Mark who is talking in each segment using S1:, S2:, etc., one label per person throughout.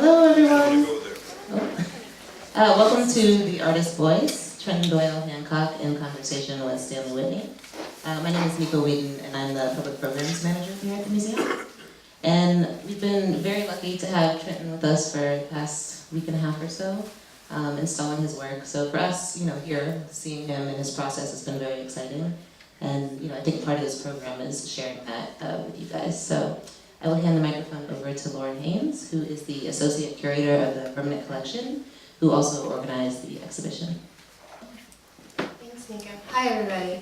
S1: Hello, everyone. Welcome to The Artist's Voice, Trenton Doyle Hancock in conversation with Stanley Whitney. My name is Nico Wheaton, and I'm the Public Programs Manager here at the museum. And we've been very lucky to have Trenton with us for the past week and a half or so, installing his work. So for us, here, seeing him and his process has been very exciting. And, I think part of this program is sharing that with you guys. So I will hand the microphone over to Lauren Haynes, who is the Associate Curator of the Permanent Collection, who also organized the exhibition.
S2: Thanks, Nika. Hi, everybody.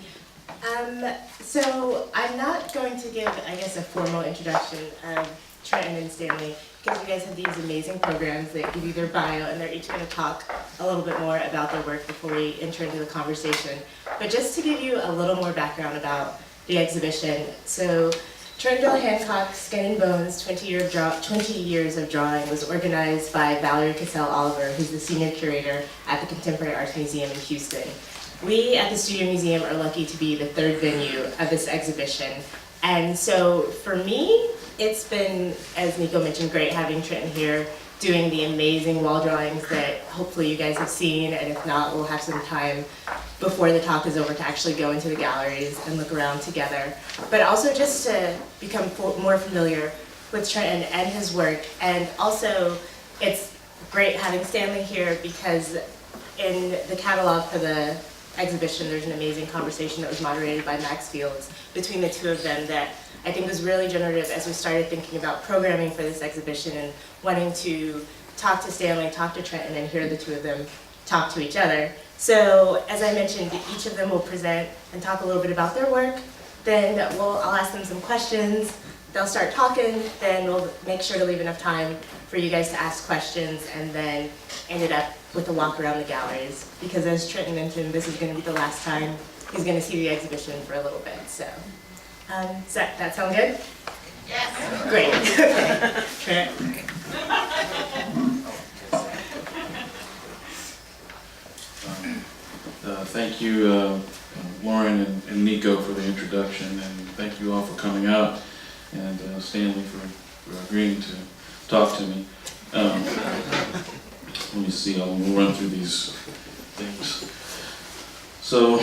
S2: So I'm not going to give, a formal introduction of Trenton and Stanley, because you guys have these amazing programs that give you their bio, and they're each going to talk a little bit more about their work before we enter into the conversation. But just to give you a little more background about the exhibition, so Trenton Doyle Hancock's Skin and Bones 20 years of drawing was organized by Valerie Cassell Oliver, who's the senior curator at the Contemporary Arts Museum in Houston. We at the Studio Museum are lucky to be the third venue of this exhibition. And so for me, it's been, as Nico mentioned, great having Trenton here doing the amazing wall drawings that hopefully you guys have seen, and if not, we'll have some time before the talk is over to actually go into the galleries and look around together. But also just to become more familiar with Trenton and his work. And also, it's great having Stanley here because in the catalog for the exhibition, there's an amazing conversation that was moderated by Max Fields between the two of them that I think was really generative as we started thinking about programming for this exhibition and wanting to talk to Stanley, talk to Trenton, and hear the two of them talk to each other. So, as I mentioned, each of them will present and talk a little bit about their work. Then I'll ask them some questions. They'll start talking. Then we'll make sure to leave enough time for you guys to ask questions, and then end it up with a walk around the galleries. Because as Trenton mentioned, this is going to be the last time he's going to see the exhibition for a little bit. So, does that sound good? Yes. Great. Okay. Trent.
S3: Thank you, Lauren and Nico, for the introduction, and thank you all for coming out, and Stanley for agreeing to talk to me. Let me see, we'll run through these things. So,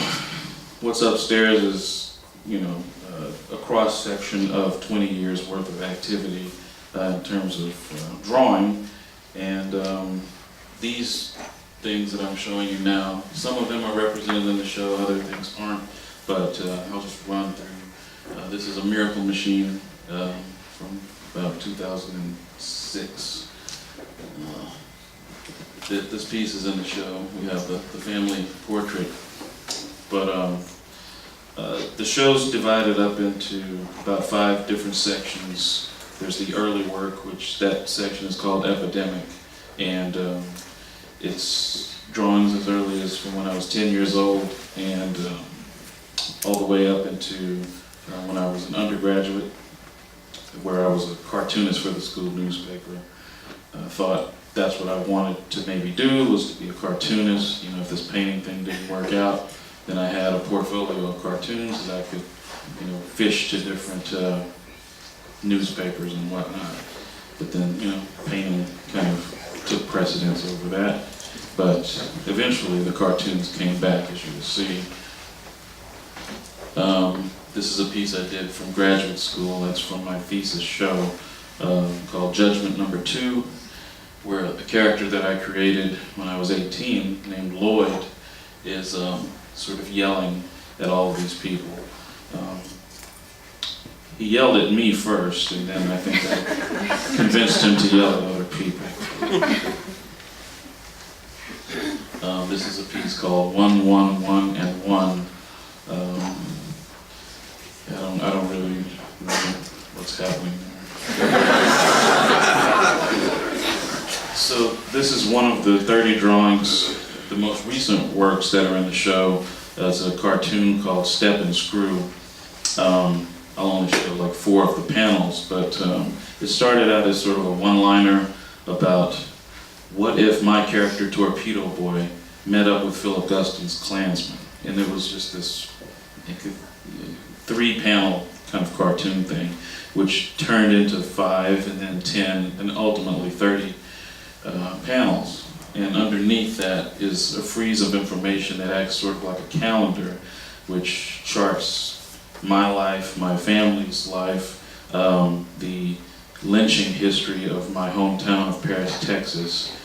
S3: what's upstairs is, a cross-section of 20 years worth of activity in terms of drawing, and these things that I'm showing you now, some of them are represented in the show, other things aren't, but I'll just run through. This is a miracle machine from about 2006. This piece is in the show. We have the family portrait, but the show's divided up into about 5 different sections. There's the early work, which that section is called Epidemic, and it's drawings as early as from when I was 10 years old, and all the way up into when I was an undergraduate, where I was a cartoonist for the school newspaper. I thought that's what I wanted to maybe do, was to be a cartoonist. If this painting thing didn't work out, then I had a portfolio of cartoons that I could, fish to different newspapers and whatnot. But then, painting kind of took precedence over that. But eventually the cartoons came back, as you will see. This is a piece I did from graduate school. That's from my thesis show called Judgment Number 2, where a character that I created when I was 18, named Lloyd, is sort of yelling at all of these people. He yelled at me first, and then I think I convinced him to yell at other people. This is a piece called 1, 1, 1, and 1. I don't really know what's happening there. So this is one of the 30 drawings, the most recent works that are in the show. It's a cartoon called Step and Screw. I'll only show like 4 of the panels, but it started out as sort of a one-liner about what if my character Torpedo Boy met up with Philip Guston's Klansman, and it was just this 3-panel kind of cartoon thing, which turned into 5 and then 10 and ultimately 30 panels, and underneath that is a frieze of information that acts sort of like a calendar, which charts my life, my family's life, the lynching history of my hometown of Paris, Texas,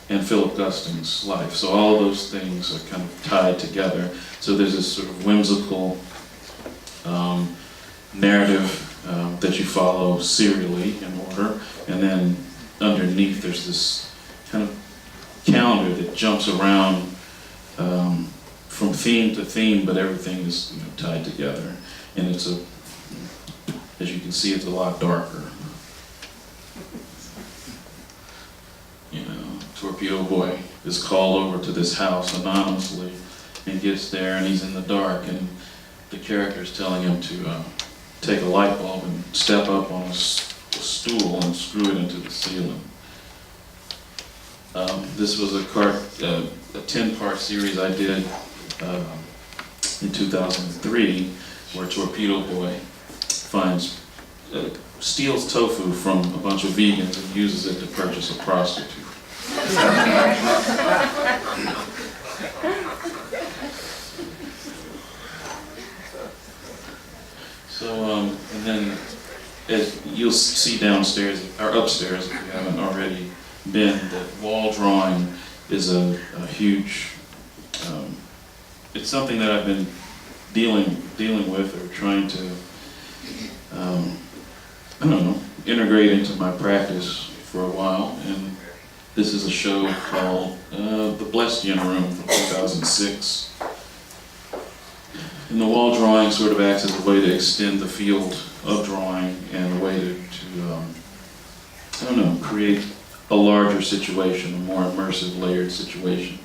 S3: and Philip Guston's life. So all of those things are kind of tied together. So there's this sort of whimsical narrative that you follow serially in order, and then underneath there's this kind of calendar that jumps around from theme to theme, but everything is, you know, tied together. And it's a, as you can see, it's a lot darker. You know, Torpedo Boy is called over to this house anonymously and gets there, and he's in the dark, and the character's telling him to take a light bulb and step up on a stool and screw it into the ceiling. This was a 10-part series I did in 2003, where Torpedo Boy steals tofu from a bunch of vegans and uses it to purchase a prostitute. So, and then as you'll see downstairs, or upstairs if you haven't already been, that wall drawing is a huge, it's something that I've been dealing with or trying to, I don't know, integrate into my practice for a while. And this is a show called The Blessed Room from 2006. And the wall drawing sort of acts as a way to extend the field of drawing and a way to I don't know, create a larger situation, a more immersive, layered situation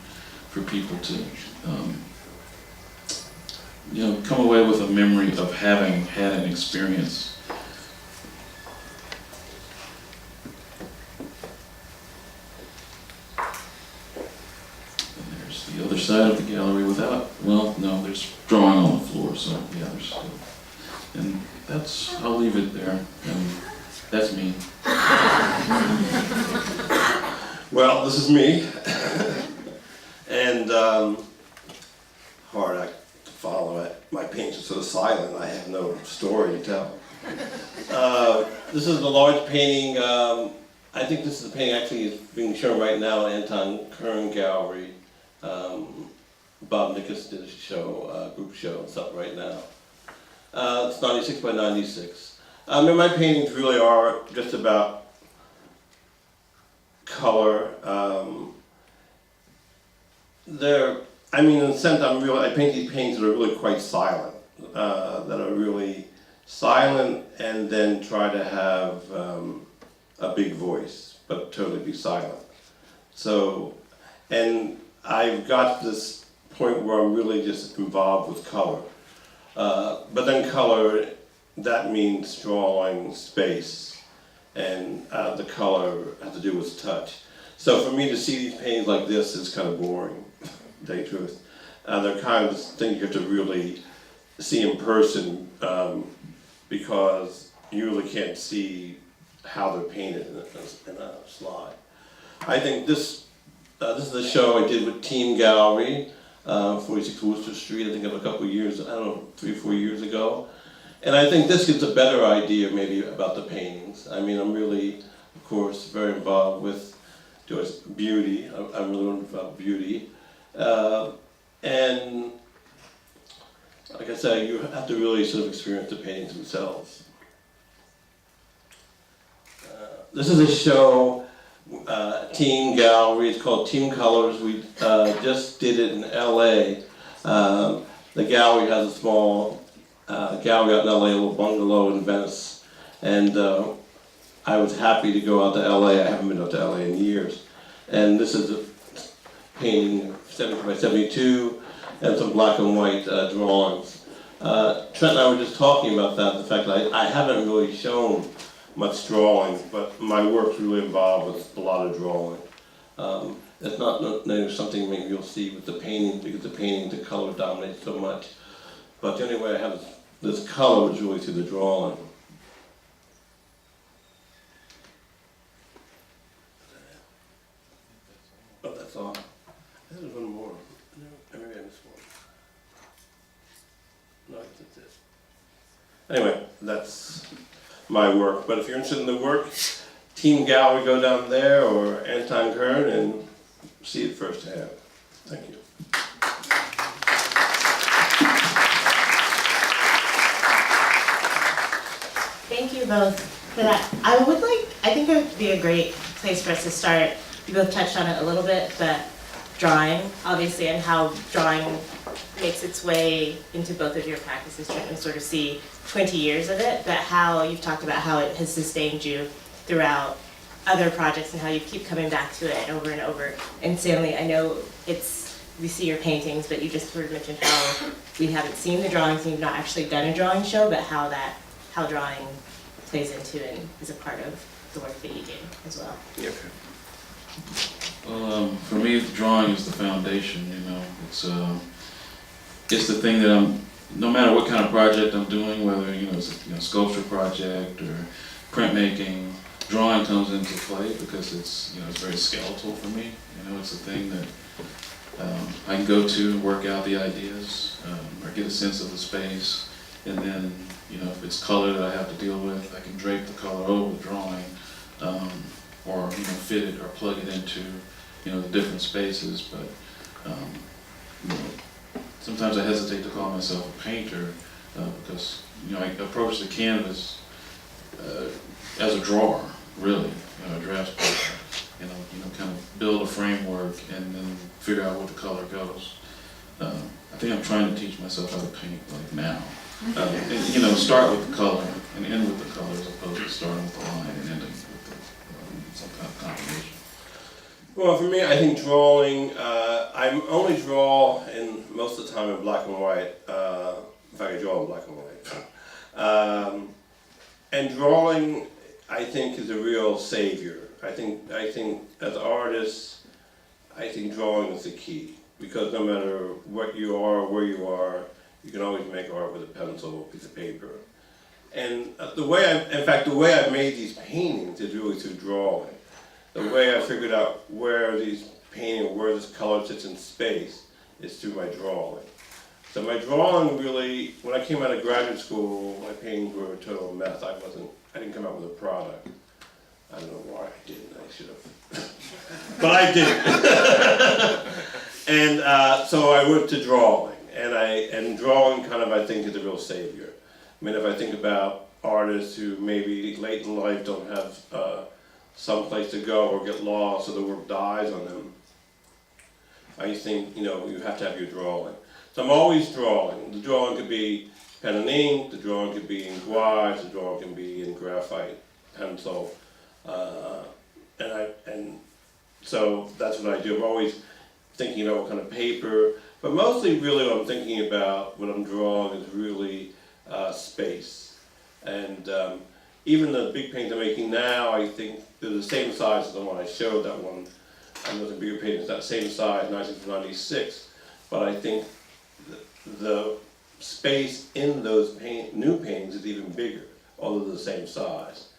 S3: for people to, you know, come away with a memory of having had an experience. And there's the other side of the gallery without, well, no, there's drawing on the floor, so yeah, there's still. And that's, I'll leave it there, and that's me.
S4: Well, this is me, and hard act to follow it. My paintings are sort of silent. I have no story to tell. This is the large painting. I think this is the painting actually is being shown right now in Anton Kern Gallery. Bob Nickus did a show, group show, it's up right now. It's 96 by 96. And my paintings really are just about color. I mean, in a sense, I paint these paintings that are really quite silent, that are really silent, and then try to have a big voice, but totally be silent. So, and I've got this point where I'm really just involved with color. But then color, that means drawing space, and the color has to do with touch. So for me to see these paintings like this is kind of boring, to tell you the truth. They're kind of things you have to really see in person, because you really can't see how they're painted in a slide. I think this is a show I did with Team Gallery, 46 Worcester Street, I think of a couple of years, I don't know, 3 or 4 years ago. And I think this gives a better idea maybe about the paintings. I mean, I'm really, of course, very involved with beauty. I'm really involved with beauty. And like I said, you have to really sort of experience the paintings themselves. This is a show, Team Gallery, it's called Team Colors. We just did it in LA. The gallery has a small gallery out in LA, a little bungalow in Venice. And I was happy to go out to LA. I haven't been out to LA in years. And this is a painting 70 by 72 and some black and white drawings. Trent and I were just talking about that, the fact that I haven't really shown much drawing, but my work's really involved with a lot of drawing. It's not something maybe you'll see with the painting, because the painting, the color dominates so much. But the only way I have this color is really through the drawing. Anyway, that's my work. But if you're interested in the work, Team Gallery, go down there, or Anton Kern, and see it firsthand. Thank you.
S2: Thank you both for that. I think it would be a great place for us to start. You both touched on it a little bit, but drawing, obviously, and how drawing makes its way into both of your practices, trying to sort of see 20 years of it, but how you've talked about how it has sustained you throughout other projects and how you keep coming back to it over and over. And Stanley, I know we see your paintings, but you just sort of mentioned how we haven't seen the drawings and you've not actually done a drawing show, but how drawing plays into and is a part of the work that you do as well.
S4: Yeah.
S3: Well, for me, drawing is the foundation. It's the thing that no matter what kind of project I'm doing, whether it's a sculpture project or printmaking, drawing comes into play because it's very skeletal for me. It's a thing that I can go to and work out the ideas or get a sense of the space, and then if it's color that I have to deal with, I can drape the color over the drawing, or fit it or plug it into the different spaces. But sometimes I hesitate to call myself a painter because I approach the canvas as a drawer, really, a draftsperson. Kind of build a framework and then figure out where the color goes. I think I'm trying to teach myself how to paint like now. And, start with the color and end with the color as opposed to starting with the line and ending with some kind of combination.
S4: Well, for me, I think drawing, I only draw most of the time in black and white, if I can draw in black and white. And drawing, I think, is a real savior. I think as artists, I think drawing is the key, because no matter what you are or where you are, you can always make art with a pencil or a piece of paper. And the way I made these paintings is really through drawing. The way I figured out where these paintings, where this color sits in space, is through my drawing. So my drawing really, when I came out of graduate school, my paintings were a total mess. I didn't come out with a product. I don't know why I didn't, I should have. But I didn't. And so I went to drawing, and drawing kind of, I think, is a real savior. I mean, if I think about artists who maybe late in life don't have some place to go or get lost or the work dies on them, I think, you have to have your drawing. So I'm always drawing. The drawing could be pen and ink, the drawing could be in gouache, the drawing can be in graphite pencil. And so that's what I do. I'm always thinking about what kind of paper, but mostly really what I'm thinking about when I'm drawing is really space. And even the big paintings I'm making now, I think they're the same size as the one I showed. That one, I know the bigger painting is that same size, 1996, but I think the space in those new paintings is even bigger, although they're the same size.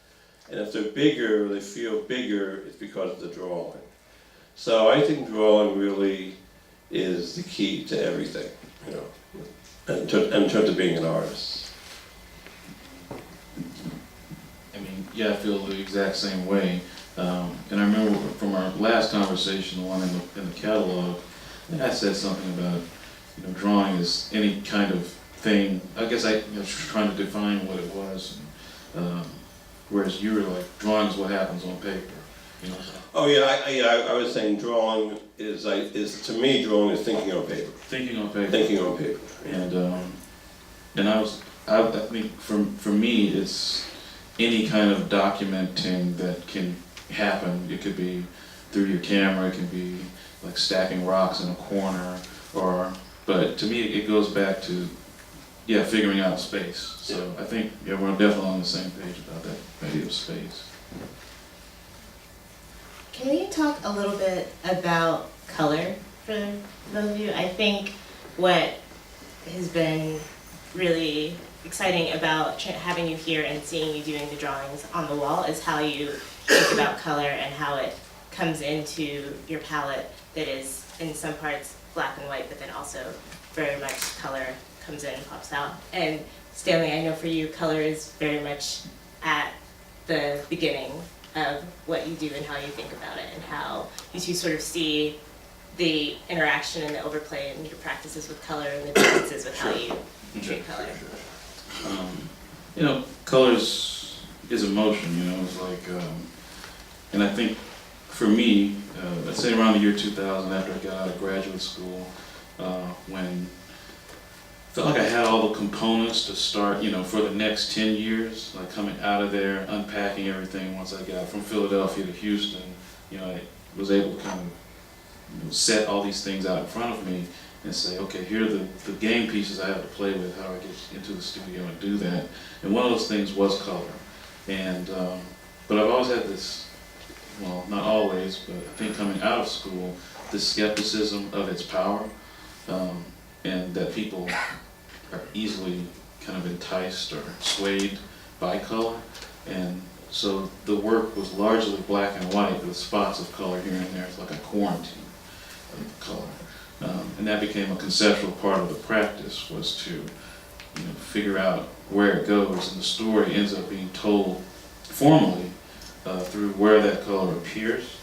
S4: And if they're bigger, they feel bigger, it's because of the drawing. So I think drawing really is the key to everything, in terms of being an artist.
S3: I mean, yeah, I feel the exact same way. And I remember from our last conversation, the one in the catalog, I said something about, drawing is any kind of thing. I guess I was trying to define what it was. Whereas you were like, drawing is what happens on paper,
S4: Oh yeah, I was saying drawing is to me, drawing is thinking on paper.
S3: Thinking on paper.
S4: Thinking on paper.
S3: And I think for me, it's any kind of documenting that can happen. It could be through your camera, it can be like stacking rocks in a corner, but to me, it goes back to figuring out space. So I think we're definitely on the same page about that idea of space.
S2: Can we talk a little bit about color for those of you? I think what has been really exciting about having you here and seeing you doing the drawings on the wall is how you think about color and how it comes into your palette that is in some parts black and white, but then also very much color comes in and pops out. And Stanley, I know for you, color is very much at the beginning of what you do and how you think about it, and how you two sort of see the interaction and the overplay in your practices with color and the differences with how you treat color.
S3: You know, colors is emotion, you know, it's like, and I think for me, let's say around the year 2000, after I got out of graduate school, when I felt like I had all the components to start, you know, for the next 10 years, like coming out of there, unpacking everything once I got from Philadelphia to Houston, you know, I was able to kind of, you know, set all these things out in front of me and say, okay, here are the game pieces I have to play with, how I get into the studio and do that. And one of those things was color. And, but I've always had this, well, not always, but I think coming out of school, this skepticism of its power, and that people are easily kind of enticed or swayed by color. And so the work was largely black and white with spots of color here and there. It's like a quarantine of color. And that became a conceptual part of the practice, was to, you know, figure out where it goes, and the story ends up being told formally through where that color appears.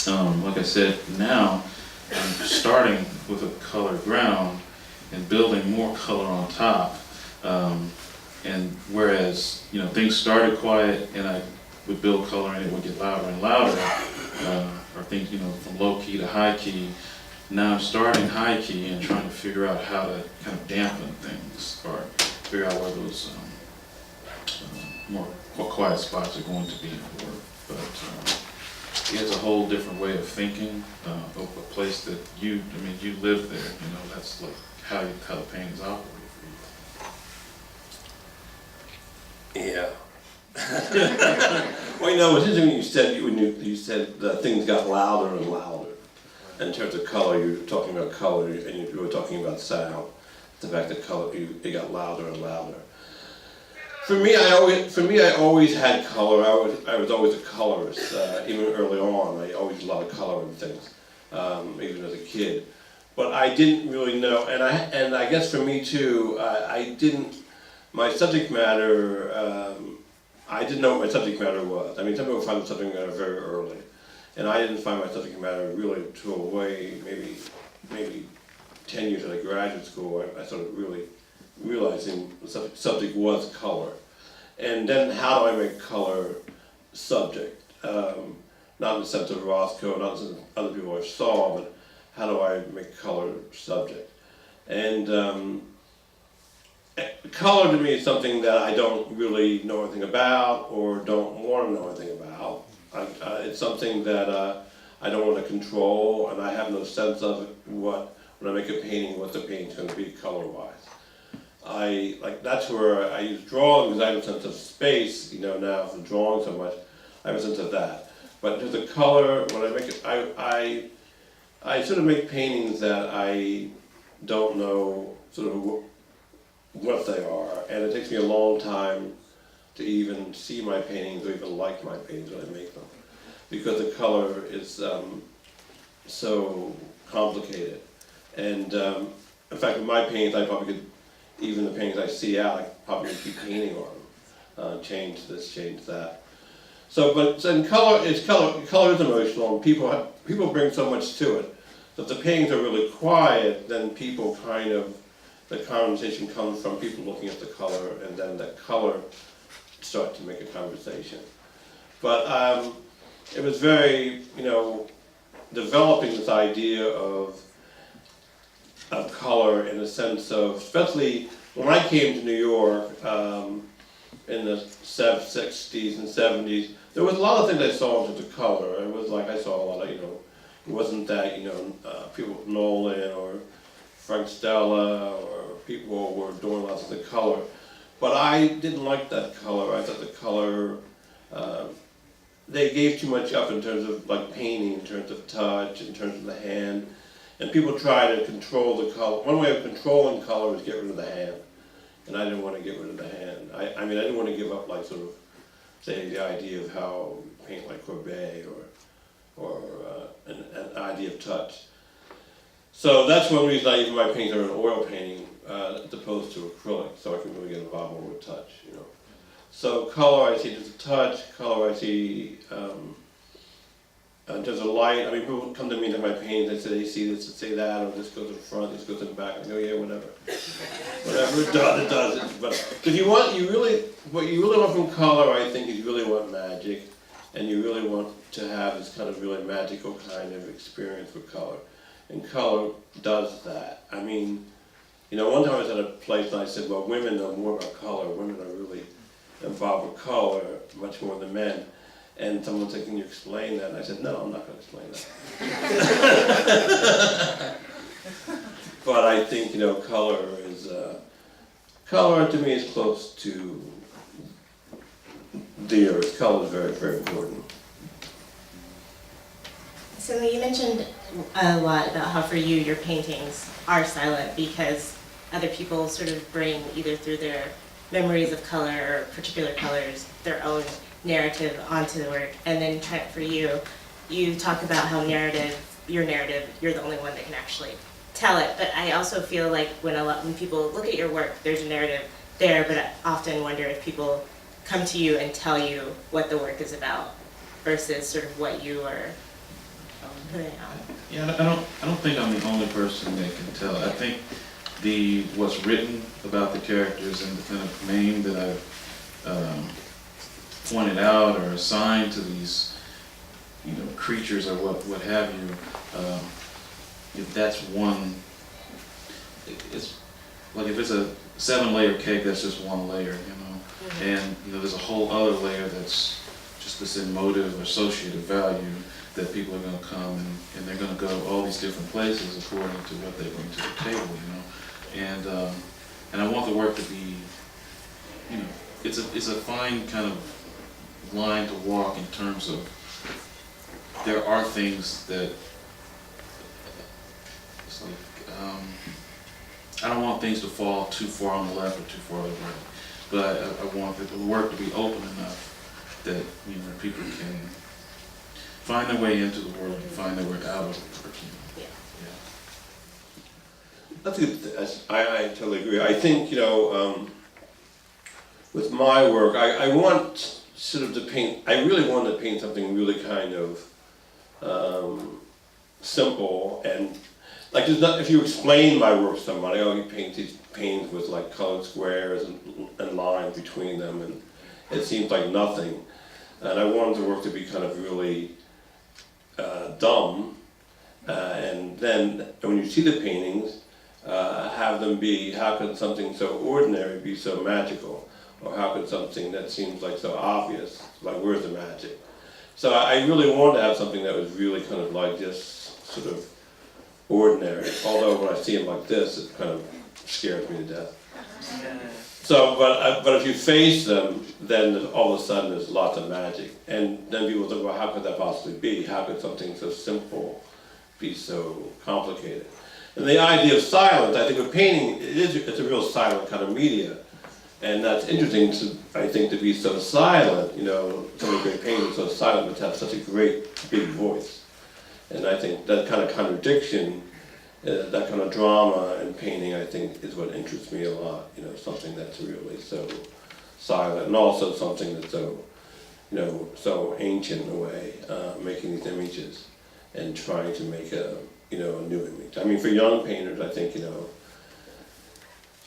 S3: Like I said, now I'm starting with a color ground and building more color on top. And whereas, you know, things started quiet and I would build color and it would get louder and louder, or things, you know, from low key to high key. Now I'm starting high key and trying to figure out how to kind of dampen things, or figure out where those more quiet spots are going to be in the work. But it's a whole different way of thinking, of a place that you live there, you know, that's like how the paintings operate for you.
S4: Yeah. Well, you know, it's interesting when you said that things got louder and louder. In terms of color, you were talking about color, and you were talking about sound. The fact that color, it got louder and louder. For me, I always had color. I was always a colorist. Even early on, I always loved color and things, even as a kid. But I didn't really know, and I guess for me too, my subject matter, I didn't know what my subject matter was. I mean, some people find the subject matter very early, and I didn't find my subject matter really until maybe 10 years out of graduate school. I started really realizing the subject was color. And then how do I make color subject? Not in the sense of Roscoe, not in the sense of other people I saw, but how do I make color subject? And color to me is something that I don't really know anything about or don't want to know anything about. It's something that I don't want to control, and I have no sense of when I make a painting, what the painting's going to be color-wise. That's where I use drawing, because I have a sense of space, you know, now from drawing so much, I have a sense of that. But to the color, when I make it, I sort of make paintings that I don't know sort of what they are, and it takes me a long time to even see my paintings or even like my paintings when I make them, because the color is so complicated. And in fact, with my paintings, I probably could, even the paintings I see out, I probably keep painting on them, change this, change that. So, but in color is emotional, and people bring so much to it. So if the paintings are really quiet, then people kind of, the conversation comes from people looking at the color, and then that color starts to make a conversation. But it was very, you know, developing this idea of color in the sense of, especially when I came to New York in the 60s and 70s, there was a lot of things I saw in terms of color. It was like I saw a lot of, you know, it wasn't that, you know, people, Nolan or Frank Stella or people were doing lots of the color. But I didn't like that color. I thought the color, they gave too much up in terms of like painting, in terms of touch, in terms of the hand. And people try to control the color. One way of controlling color is get rid of the hand. And I didn't want to get rid of the hand. I mean, I didn't want to give up, like, sort of, say, the idea of how paint like Courbet or an idea of touch. So that's one reason I even my paintings are an oil painting as opposed to acrylic, so I can really get involved more with touch, you know. So color, I see just a touch. Color, I see there's a light. I mean, people come to me to my paintings, they say they see this, they say that, or this goes in front, this goes in the back. I go, yeah, whatever. Whatever it does, it does. But what you really want from color, I think, is you really want magic, and you really want to have this kind of really magical kind of experience with color. And color does that. I mean, you know, one time I was at a place and I said, well, women know more about color. Women are really involved with color much more than men. And someone said, can you explain that? And I said, no, I'm not going to explain that. But I think, you know, color to me is close to the earth. Color is very, very important.
S2: So you mentioned a lot about how for you your paintings are silent because other people sort of bring either through their memories of color or particular colors their own narrative onto the work. And then Trent, for you, you talk about how your narrative, you're the only one that can actually tell it. But I also feel like when people look at your work, there's a narrative there, but I often wonder if people come to you and tell you what the work is about versus sort of what you are putting on.
S3: Yeah, I don't think I'm the only person that can tell. I think what's written about the characters and the kind of name that I've pointed out or assigned to these, you know, creatures or what have you, if that's one, it's like if it's a 7-layer cake, that's just one layer, you know, mm-hmm. And you know, there's a whole other layer that's just this emotive associative value that people are going to come and they're going to go all these different places according to what they bring to the table, you know, and I want the work to be, you know, it's a fine kind of line to walk in terms of there are things that it's like I don't want things to fall too far on the left or too far on the right, but I want the work to be open enough that, you know, people can find their way into the world and find their way out of the work. You know? Yeah.
S4: That's good. I totally agree. I think, you know, with my work, I want sort of to paint, I really want to paint something really kind of simple and like there's not, if you explain my work to somebody, oh, he paints these paintings with like colored squares and lines between them, and it seems like nothing. And I wanted the work to be kind of really dumb, and then when you see the paintings, have them be, how could something so ordinary be so magical? Or how could something that seems like so obvious, like where's the magic? So I really wanted to have something that was really kind of like just sort of ordinary. Although when I see them like this, it kind of scares me to death. So, but if you face them, then all of a sudden there's lots of magic. And then people think, well, how could that possibly be? How could something so simple be so complicated? And the idea of silence, I think with painting, it's a real silent kind of media. And that's interesting, I think, to be so silent, you know, so many great painters so silent, but to have such a great, big voice. And I think that kind of contradiction, that kind of drama in painting, I think, is what interests me a lot. You know, something that's really so silent, and also something that's so, you know, so ancient in a way, making these images and trying to make a, you know, a new image. I mean, for young painters, I think, you know,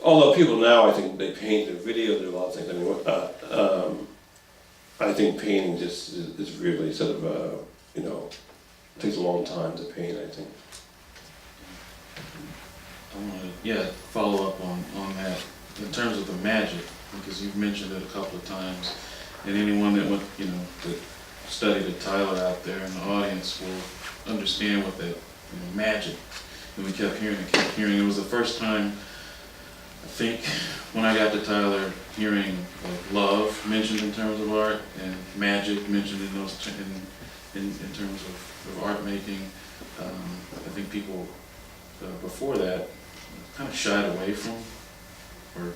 S4: although people now, I think they paint their videos, do a lot of things. I mean, I think painting just is really sort of, you know, takes a long time to paint, I think.
S3: I want to, follow up on that in terms of the magic, because you've mentioned it a couple of times, and anyone that went, you know, that studied at Tyler out there in the audience will understand what that, you know, magic. And we kept hearing it. It was the first time, I think, when I got to Tyler, hearing like love mentioned in terms of art and magic mentioned in those in terms of art making. I think people before that kind of shied away from or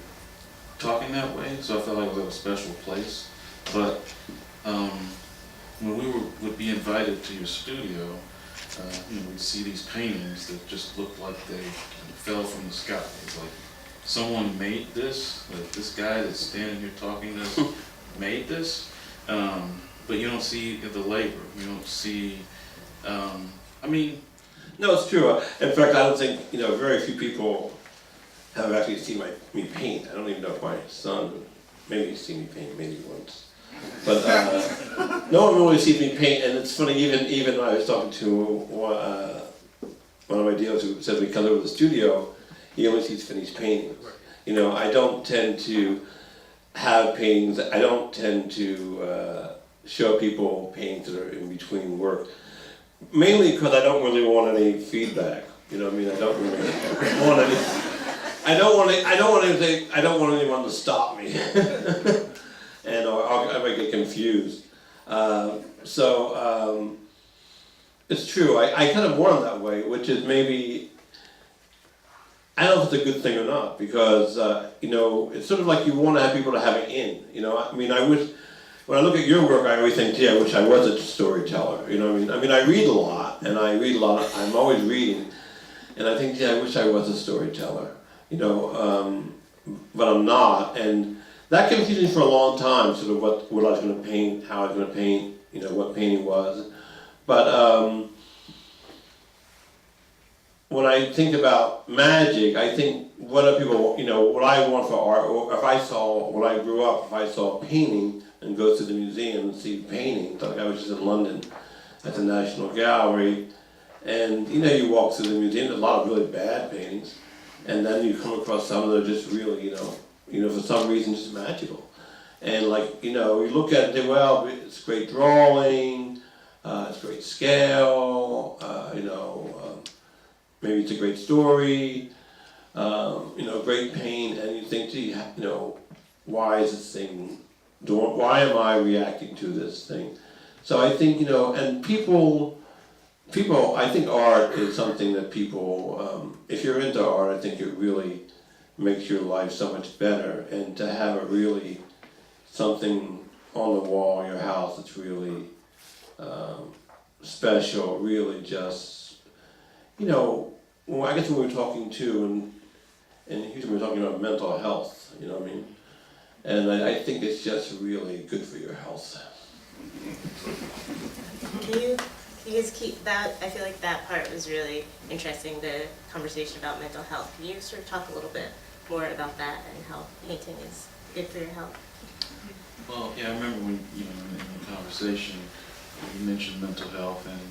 S3: talking that way, so I felt like it was at a special place. But when we would be invited to your studio, we see these paintings that just look like they fell from the sky. It's like someone made this, like this guy that's standing here talking to us made this, but you don't see the labor. You don't see,
S4: No, it's true. In fact, I don't think, very few people have actually seen me paint. I don't even know if my son, maybe he's seen me paint maybe once. But no one really sees me paint, and it's funny, even I was talking to one of my dealers who said when he comes over to the studio, he only sees finished paintings. I don't tend to have paintings, I don't tend to show people paintings that are in between work. Mainly because I don't really want any feedback. I don't really want any. I don't want anyone to stop me, and I might get confused. It's true. I kind of want them that way, which is maybe. I don't know if it's a good thing or not, because it's sort of like you want to have people to have it in. I wish. When I look at your work, I always think, gee, I wish I was a storyteller. I read a lot, I'm always reading, and I think, gee, I wish I was a storyteller. But I'm not, and that confused me for a long time, sort of what I was going to paint, how I was going to paint, what painting was. But when I think about magic, I think what are people, what I want for art, or if I saw, when I grew up, if I saw a painting, and go to the museum and see paintings. Like I was just in London at the National Gallery, and you walk through the museum, there's a lot of really bad paintings, and then you come across some that are just really, for some reason just magical. And you look at it and think, well, it's great drawing, it's great scale, maybe it's a great story, great paint, and you think, gee, why is this thing why am I reacting to this thing? So I think, and people, I think art is something that people, if you're into art, I think it really makes your life so much better. And to have something on the wall in your house that's really special, really just, I guess when we were talking too, and Houston, we were talking about mental health, And I think it's just really good for your health.
S2: Can you guys keep that? I feel like that part was really interesting, the conversation about mental health. Can you sort of talk a little bit more about that and how painting is good for your health?
S3: Well, yeah, I remember when, in the conversation, you mentioned mental health, and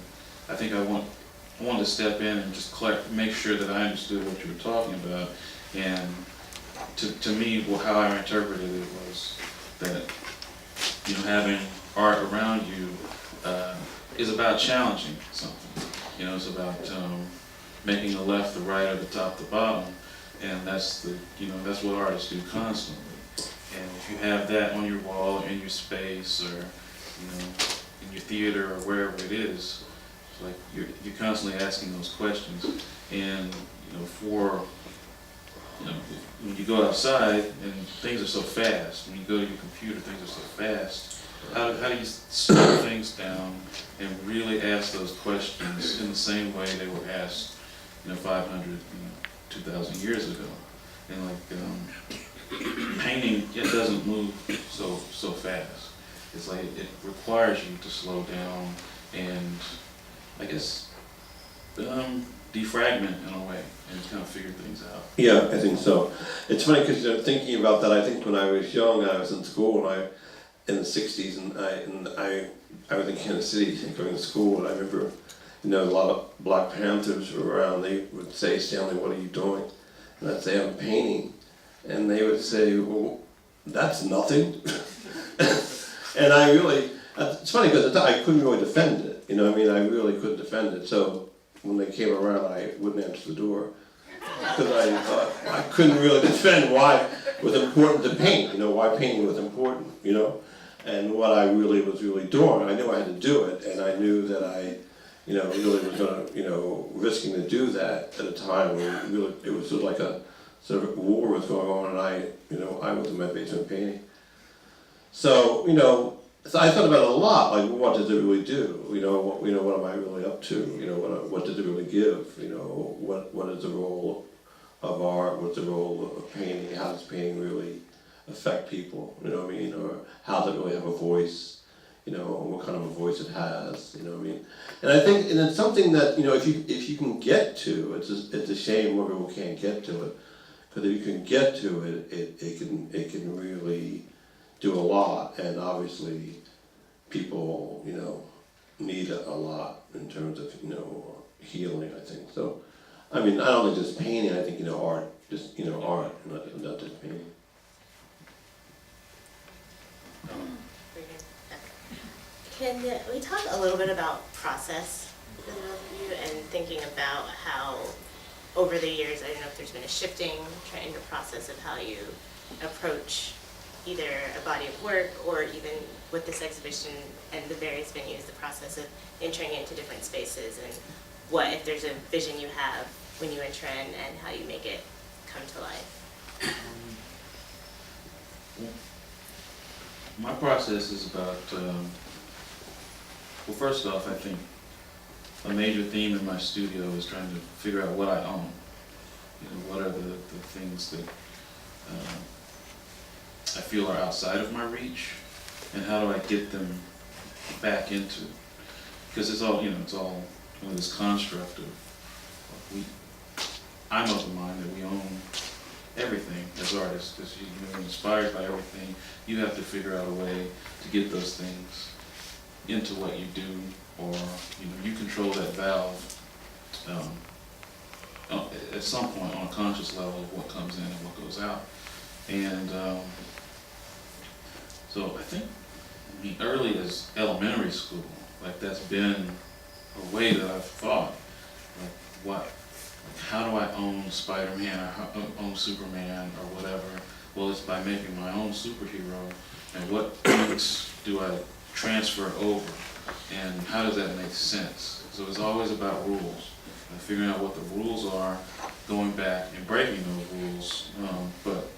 S3: I think I wanted to step in and just make sure that I understood what you were talking about. And to me, how I interpreted it was that, having art around you is about challenging something. It's about making the left, the right, or the top, the bottom, and that's what artists do constantly. And if you have that on your wall, or in your space, or in your theater, or wherever it is, it's like you're constantly asking those questions. And when you go outside and things are so fast, when you go to your computer, things are so fast, how do you slow things down and really ask those questions in the same way they were asked, 500, 2,000 years ago? And painting, it doesn't move so fast. It's like it requires you to slow down and, I guess, defragment in a way and kind of figure things out.
S4: Yeah, I think so. It's funny because thinking about that, I think when I was young, I was in school in the 60s, and I was in Kansas City going to school, and I remember, a lot of Black Panthers were around. They would say, "Stanley, what are you doing?" And I'd say, "I'm painting," and they would say, "Well, that's nothing." And it's funny because I couldn't really defend it. I really couldn't defend it. So when they came around, I wouldn't answer the door because I thought I couldn't really defend why it was important to paint. Why painting was important. And what I was really doing. I knew I had to do it, and I knew that I, really was going to, risking to do that at a time when it was sort of like a war was going on, and I was in my basement painting. So So I thought about it a lot, like what does it really do? What am I really up to? What does it really give? What is the role of art? What's the role of painting? How does painting really affect people? You know what I mean? Or how does it really have a voice? What kind of a voice it has? You know what I mean? And I think, and it's something that if you can get to, it's a shame more people can't get to it, because if you can get to it, it can really do a lot, and obviously people need a lot in terms of healing, I think. So I mean, I don't think just painting, I think art, just art, not just painting.
S2: Can we talk a little bit about process for the both of you, and thinking about how over the years, I don't know if there's been a shifting in the process of how you approach either a body of work or even with this exhibition and the various venues, the process of entering into different spaces, and what, if there's a vision you have when you enter in, and how you make it come to life.
S3: My process is about, well, first off, I think a major theme in my studio is trying to figure out what I own. What are the things that I feel are outside of my reach, and how do I get them back into? Because it's all, it's all this construct of I'm of the mind that we own everything as artists, because you're inspired by everything. You have to figure out a way to get those things into what you do, or you control that valve at some point on a conscious level of what comes in and what goes out. And so I think early as elementary school, like that's been a way that I've thought, how do I own Spider-Man or how own Superman or whatever? Well, it's by making my own superhero, and what things do I transfer over, and how does that make sense? So it's always about rules, and figuring out what the rules are, going back and breaking those rules. But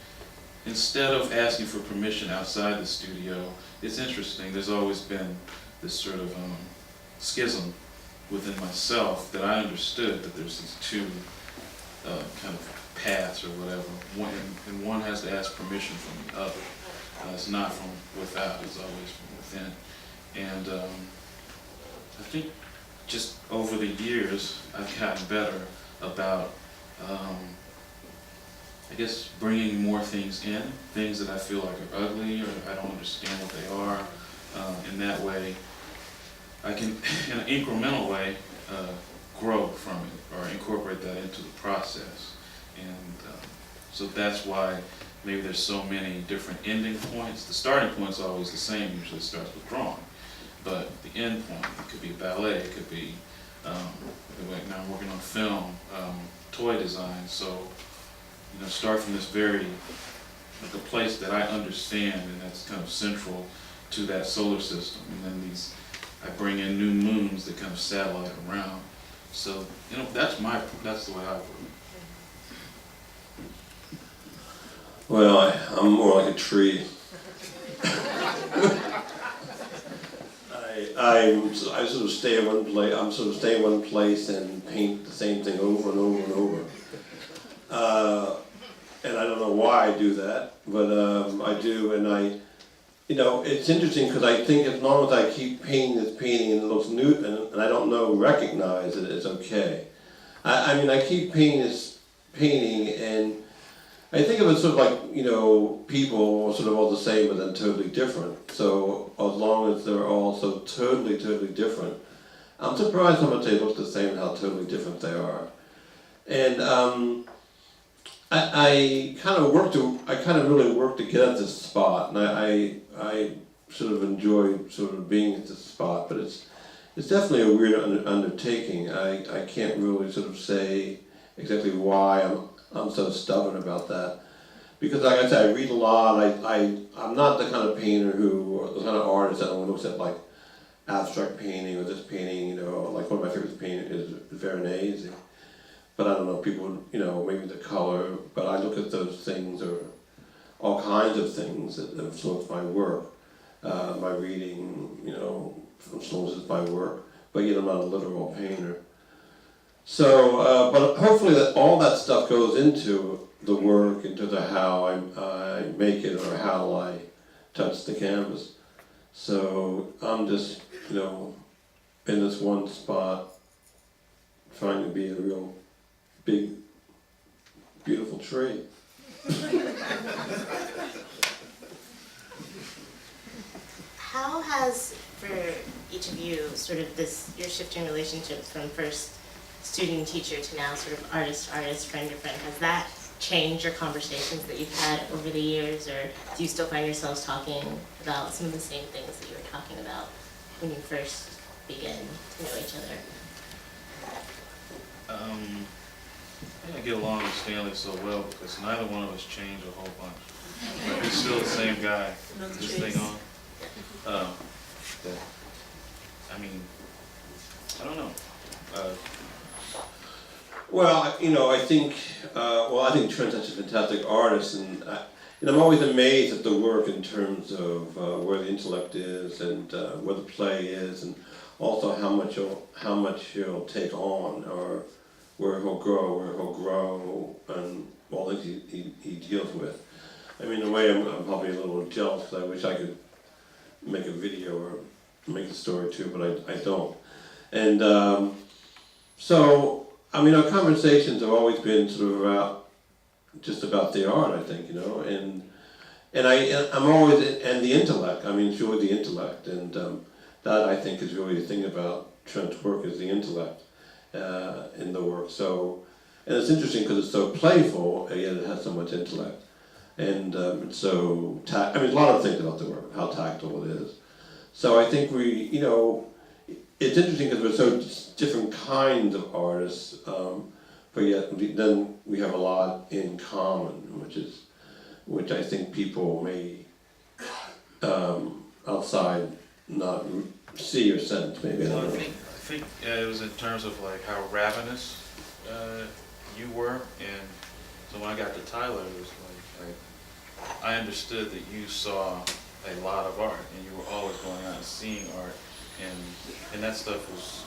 S3: instead of asking for permission outside the studio, it's interesting, there's always been this sort of schism within myself that I understood that there's these two kind of paths or whatever, and one has to ask permission from the other. It's not from without, it's always from within. And I think just over the years, I've gotten better about, I guess, bringing more things in, things that I feel like are ugly or I don't understand what they are. In that way, I can, in an incremental way, grow from it or incorporate that into the process. And so that's why maybe there's so many different ending points. The starting point's always the same, usually it starts with drawing. But the end point, it could be ballet, it could be, like now I'm working on film, toy design. So, start from this very, like a place that I understand, and that's kind of central to that solar system. And then I bring in new moons that kind of satellite around. So, that's the way I work.
S4: Well, I'm more like a tree. I sort of stay in one place. I'm sort of stay in one place and paint the same thing over and over and over. And I don't know why I do that, but I do, and it's interesting because I think as long as I keep painting this painting and it looks new and I don't recognize it, it's okay. I keep painting this painting and I think of it sort of like, people are sort of all the same but then totally different. So as long as they're all so totally different, I'm surprised how much they look the same and how totally different they are. And I kind of really work to get at this spot, and I sort of enjoy sort of being at this spot, but it's definitely a weird undertaking. I can't really sort of say exactly why I'm so stubborn about that, because like I said, I read a lot. I'm not the kind of painter or the kind of artist that only looks at like abstract painting or this painting. Like one of my favorite paintings is Veronese. But I don't know, people, maybe the color, but I look at those things or all kinds of things that influence my work. by reading, as long as it's my work, but yet I'm not a literal painter. So, but hopefully that all that stuff goes into the work, into the how I make it or how I touch the canvas. So I'm just, in this one spot, trying to be a real big, beautiful tree.
S2: How has, for each of you, sort of your shifting relationships from first student-teacher to now sort of artist, friend-to-friend, has that changed your conversations that you've had over the years, or do you still find yourselves talking about some of the same things that you were talking about when you first began to know each other?
S5: I think I get along with Stanley so well because neither one of us changed a whole bunch. Like, he's still the same guy. This thing on. I don't know.
S4: Well, I think, I think Trent's such a fantastic artist, and I'm always amazed at the work in terms of where the intellect is and where the play is, and also how much he'll take on, or where he'll grow, and all the things he deals with. I mean, in a way, I'm probably a little jealous because I wish I could make a video or make a story too, but I don't. And so, I mean, our conversations have always been sort of just about the art, I think, and I'm always, and the intellect. I mean, it's really the intellect, and that I think is really the thing about Trent's work, is the intellect in the work. So, and it's interesting because it's so playful, and yet it has so much intellect, and it's so there's a lot of things about the work, how tactile it is. So I think it's interesting because we're so different kinds of artists, but yet then we have a lot in common, which I think people may outside not see or sense. Maybe I don't know.
S5: I think it was in terms of like how ravenous you were, and so when I got to Tyler, it was like I understood that you saw a lot of art, and you were always going out and seeing art. And that stuff was,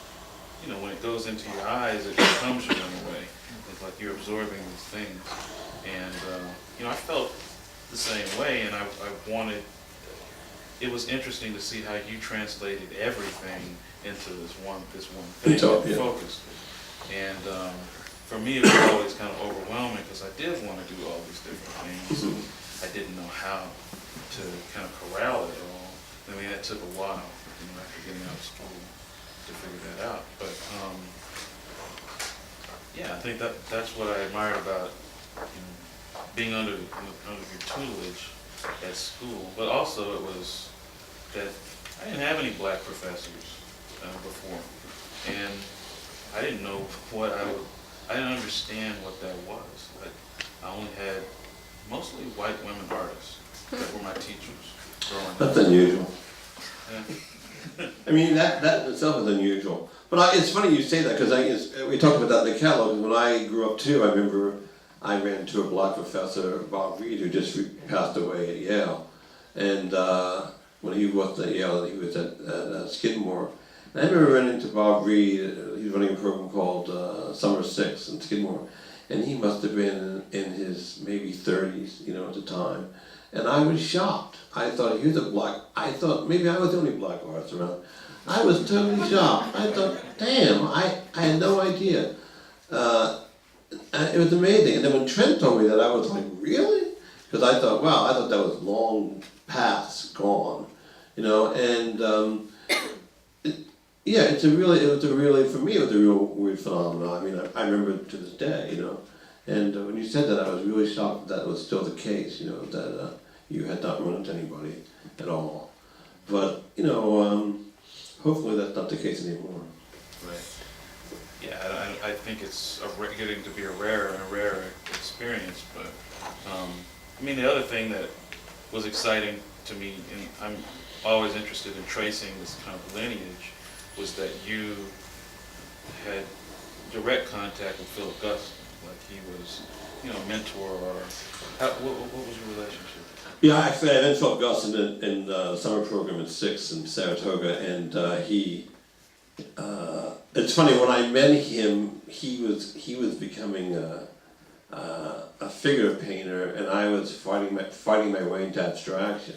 S5: when it goes into your eyes, it becomes you in a way. It's like you're absorbing these things. And, I felt the same way, and I wanted, it was interesting to see how you translated everything into this one thing, focused. And for me, it was always kind of overwhelming because I did want to do all these different things. And I didn't know how to kind of corral it all. I mean, that took a while. After getting out of school to figure that out. But I think that's what I admired about being under your tutelage at school. But also it was that I didn't have any black professors before, and I didn't know I didn't understand what that was. Like, I only had mostly white women artists that were my teachers growing up.
S4: That's unusual.
S5: Yeah.
S4: I mean, that itself is unusual. But it's funny you say that, because we talked about that in the catalog. When I grew up too, I remember I ran into a black professor, Bob Reed, who just passed away at Yale. And when he was at Yale, he was at Skidmore. And I remember running into Bob Reed. He was running a program called Summer 6 in Skidmore. And he must have been in his maybe 30s, at the time. And I was shocked. I thought, I thought maybe I was the only black artist around. I was totally shocked. I thought, damn, I had no idea. It was amazing. And then when Trent told me that, I was like, really? Because I thought, wow, I thought that was long past, gone. And for me, it was a real weird phenomenon. I mean, I remember it to this day, And when you said that, I was really shocked that was still the case, that you had not run into anybody at all. But, hopefully that's not the case anymore.
S5: Right. Yeah, I think it's getting to be a rarer and rarer experience. But, the other thing that was exciting to me, and I'm always interested in tracing this kind of lineage, was that you had direct contact with Philip Guston. Like, he was mentor, or what was your relationship?
S4: Yeah, actually, I then saw Gus in the summer program at 6 in Saratoga, and it's funny, when I met him, he was becoming a figure painter, and I was fighting my way into abstraction.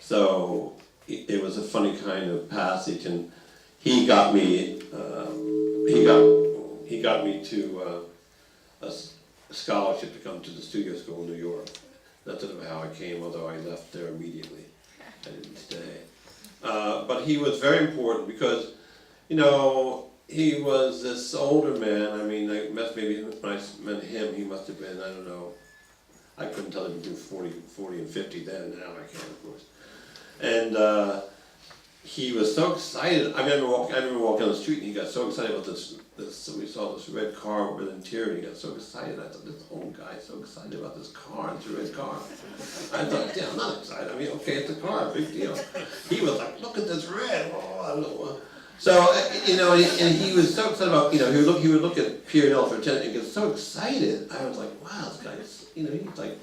S4: So it was a funny kind of passage, and he got me to a scholarship to come to the studio school in New York. That's sort of how I came, although I left there immediately. I didn't stay. But he was very important because, he was this older man. I mean, maybe when I met him, he must have been, I don't know, I couldn't tell him between 40 and 50 then. Now I can, of course. And he was so excited. I remember walking on the street, and he got so excited about this. So we saw this red car with an interior, and he got so excited. I thought, this old guy's so excited about this car. It's a red car. I thought, yeah, I'm not excited. I mean, okay, it's a car, big deal. He was like, look at this red. Oh, I don't know. So, and he was so excited about, he would look at P&L for 10 and get so excited. I was like, wow, this guy's, he's like,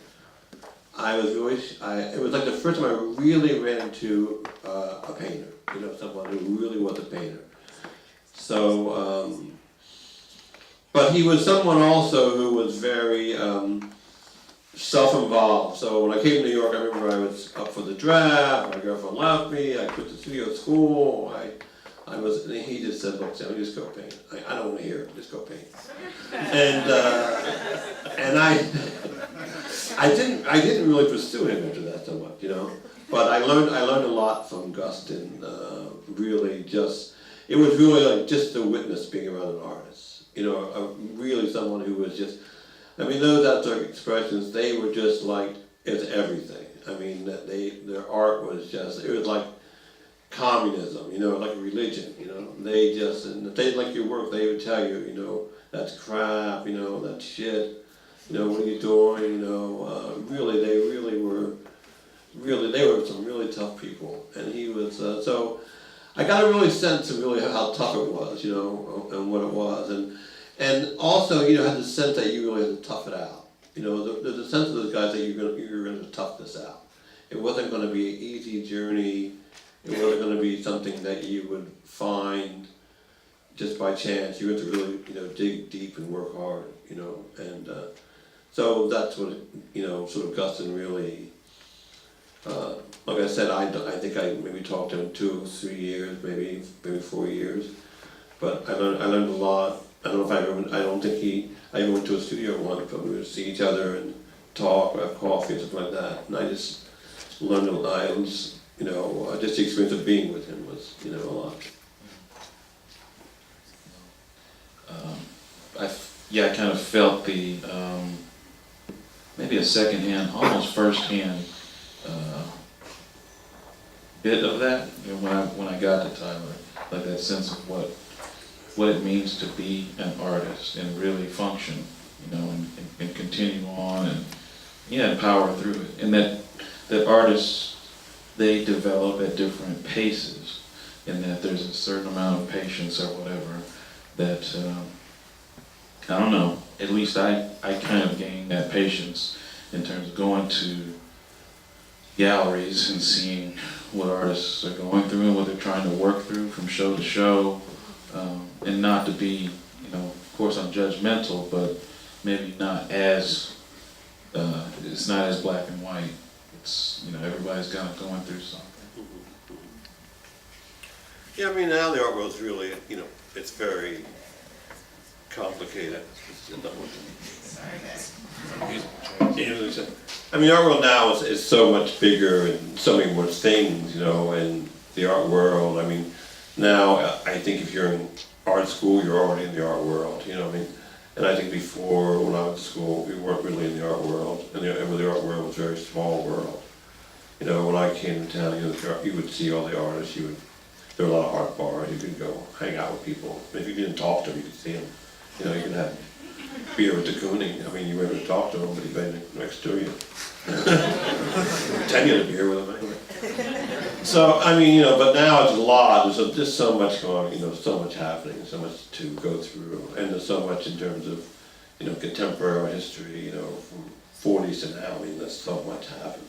S4: it was like the first time I really ran into a painter, someone who really was a painter. So, but he was someone also who was very self-involved. So when I came to New York, I remember I was up for the draft, my girlfriend left me, I quit the studio at school, and he just said, look, Sam, just go paint. I don't want to hear it, just go paint. And I didn't really pursue him after that so much, But I learned a lot from Gustin. It was really like just the witness being around an artist. Really someone who was just, those abstract expressions, they were just like, it's everything. I mean, their art was just, it was like communism, like religion, They just, and if they didn't like your work, they would tell you, that's crap, that's shit. What are you doing? They were some really tough people, and he was. So I got a really sense of really how tough it was, and what it was, and also had the sense that you really had to tough it out. There's a sense of those guys that you're going to tough this out. It wasn't going to be an easy journey. It wasn't going to be something that you would find just by chance. You had to really, dig deep and work hard, and. So that's what, sort of Gustin really, like I said, I think I maybe talked to him 2 or 3 years, maybe 4 years. But I learned a lot. I don't think I even went to a studio once, but we would see each other and talk, or have coffee, or something like that. And I just learned a lot. Just the experience of being with him was, a lot.
S5: I kind of felt the, maybe a secondhand, almost firsthand bit of that, when I got to Tyler, like that sense of what it means to be an artist and really function, and continue on and power through it, and that artists, they develop at different paces, and that there's a certain amount of patience or whatever that. I don't know, at least I kind of gained that patience in terms of going to galleries and seeing what artists are going through and what they're trying to work through from show to show, and not to be, of course I'm judgmental, but maybe not as, it's not as black and white. It's, everybody's kind of going through something.
S4: Yeah, now the art world's really, it's very complicated. Our world now is so much bigger and so many more things, in the art world. Now I think if you're in art school, you're already in the art world, And I think before, when I went to school, we weren't really in the art world, and the art world was a very small world. When I came to town, you would see all the artists. There were a lot of art bars. You could go hang out with people. If you didn't talk to them, you could see them. You could have beer with de Kooning. You weren't able to talk to him, but he'd be next to you. Pretend you had a beer with him anyway. So, but now it's a lot. There's just so much going on, so much happening, so much to go through. And there's so much in terms of, contemporary history, from 40s to now. I mean, that's so much happened.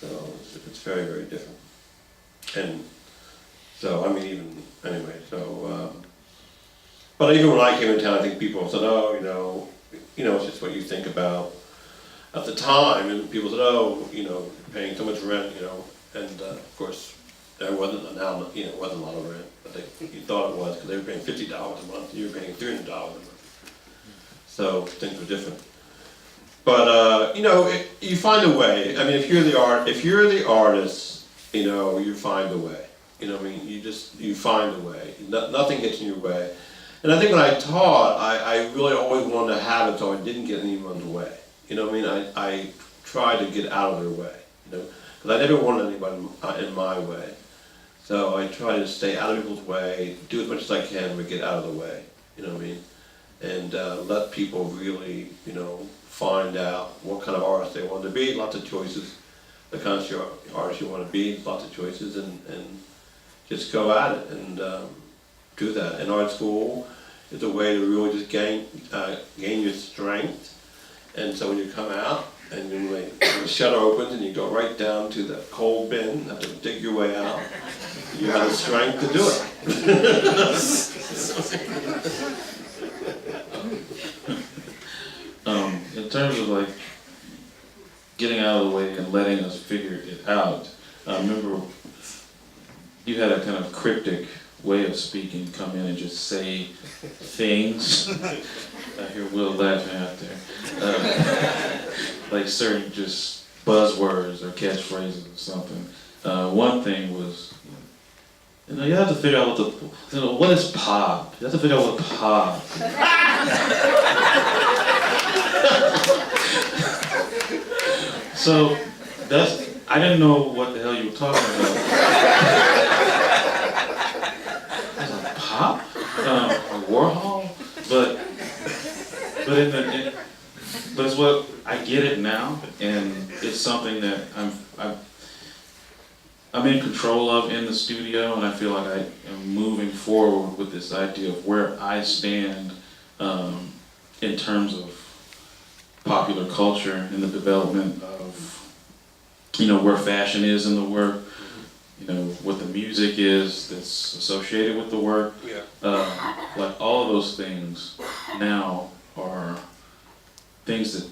S4: So it's very, very different. And so, I mean, even, anyway, so, but even when I came in town, I think people said, oh, it's just what you think about at the time, and people said, oh, you're paying so much rent, and of course, there wasn't wasn't a lot of rent, but you thought it was, because they were paying $50 a month, and you were paying $300 a month. So things were different. But you find a way. I mean, if you're the artist, you find a way. I mean, you find a way. Nothing gets in your way. And I think when I taught, I really always wanted to have it so I didn't get in anyone's way. I mean, I tried to get out of their way, because I never wanted anybody in my way. So I try to stay out of people's way, do as much as I can, but get out of the way, what I mean? And let people really, find out what kind of artist they want to be, lots of choices, the kind of artist you want to be, lots of choices, and just go at it and do that. And art school is a way to really just gain your strength. And so when you come out and the shutter opens and you go right down to the coal bin, have to dig your way out, you have the strength to do it.
S3: In terms of getting out of the way and letting us figure it out, I remember you had a kind of cryptic way of speaking, come in and just say things. I hear Will laughing out there. Like certain just buzzwords or catchphrases or something. One thing was, you have to figure out what is pop? You have to figure out what pop. So I didn't know what the hell you were talking about. I was like, pop? A Warhol? But it's what I get it now, and it's something that I'm in control of in the studio, and I feel like I am moving forward with this idea of where I stand in terms of popular culture and the development of where fashion is in the work, what the music is that's associated with the work.
S4: Yeah.
S3: Like all of those things now are things that,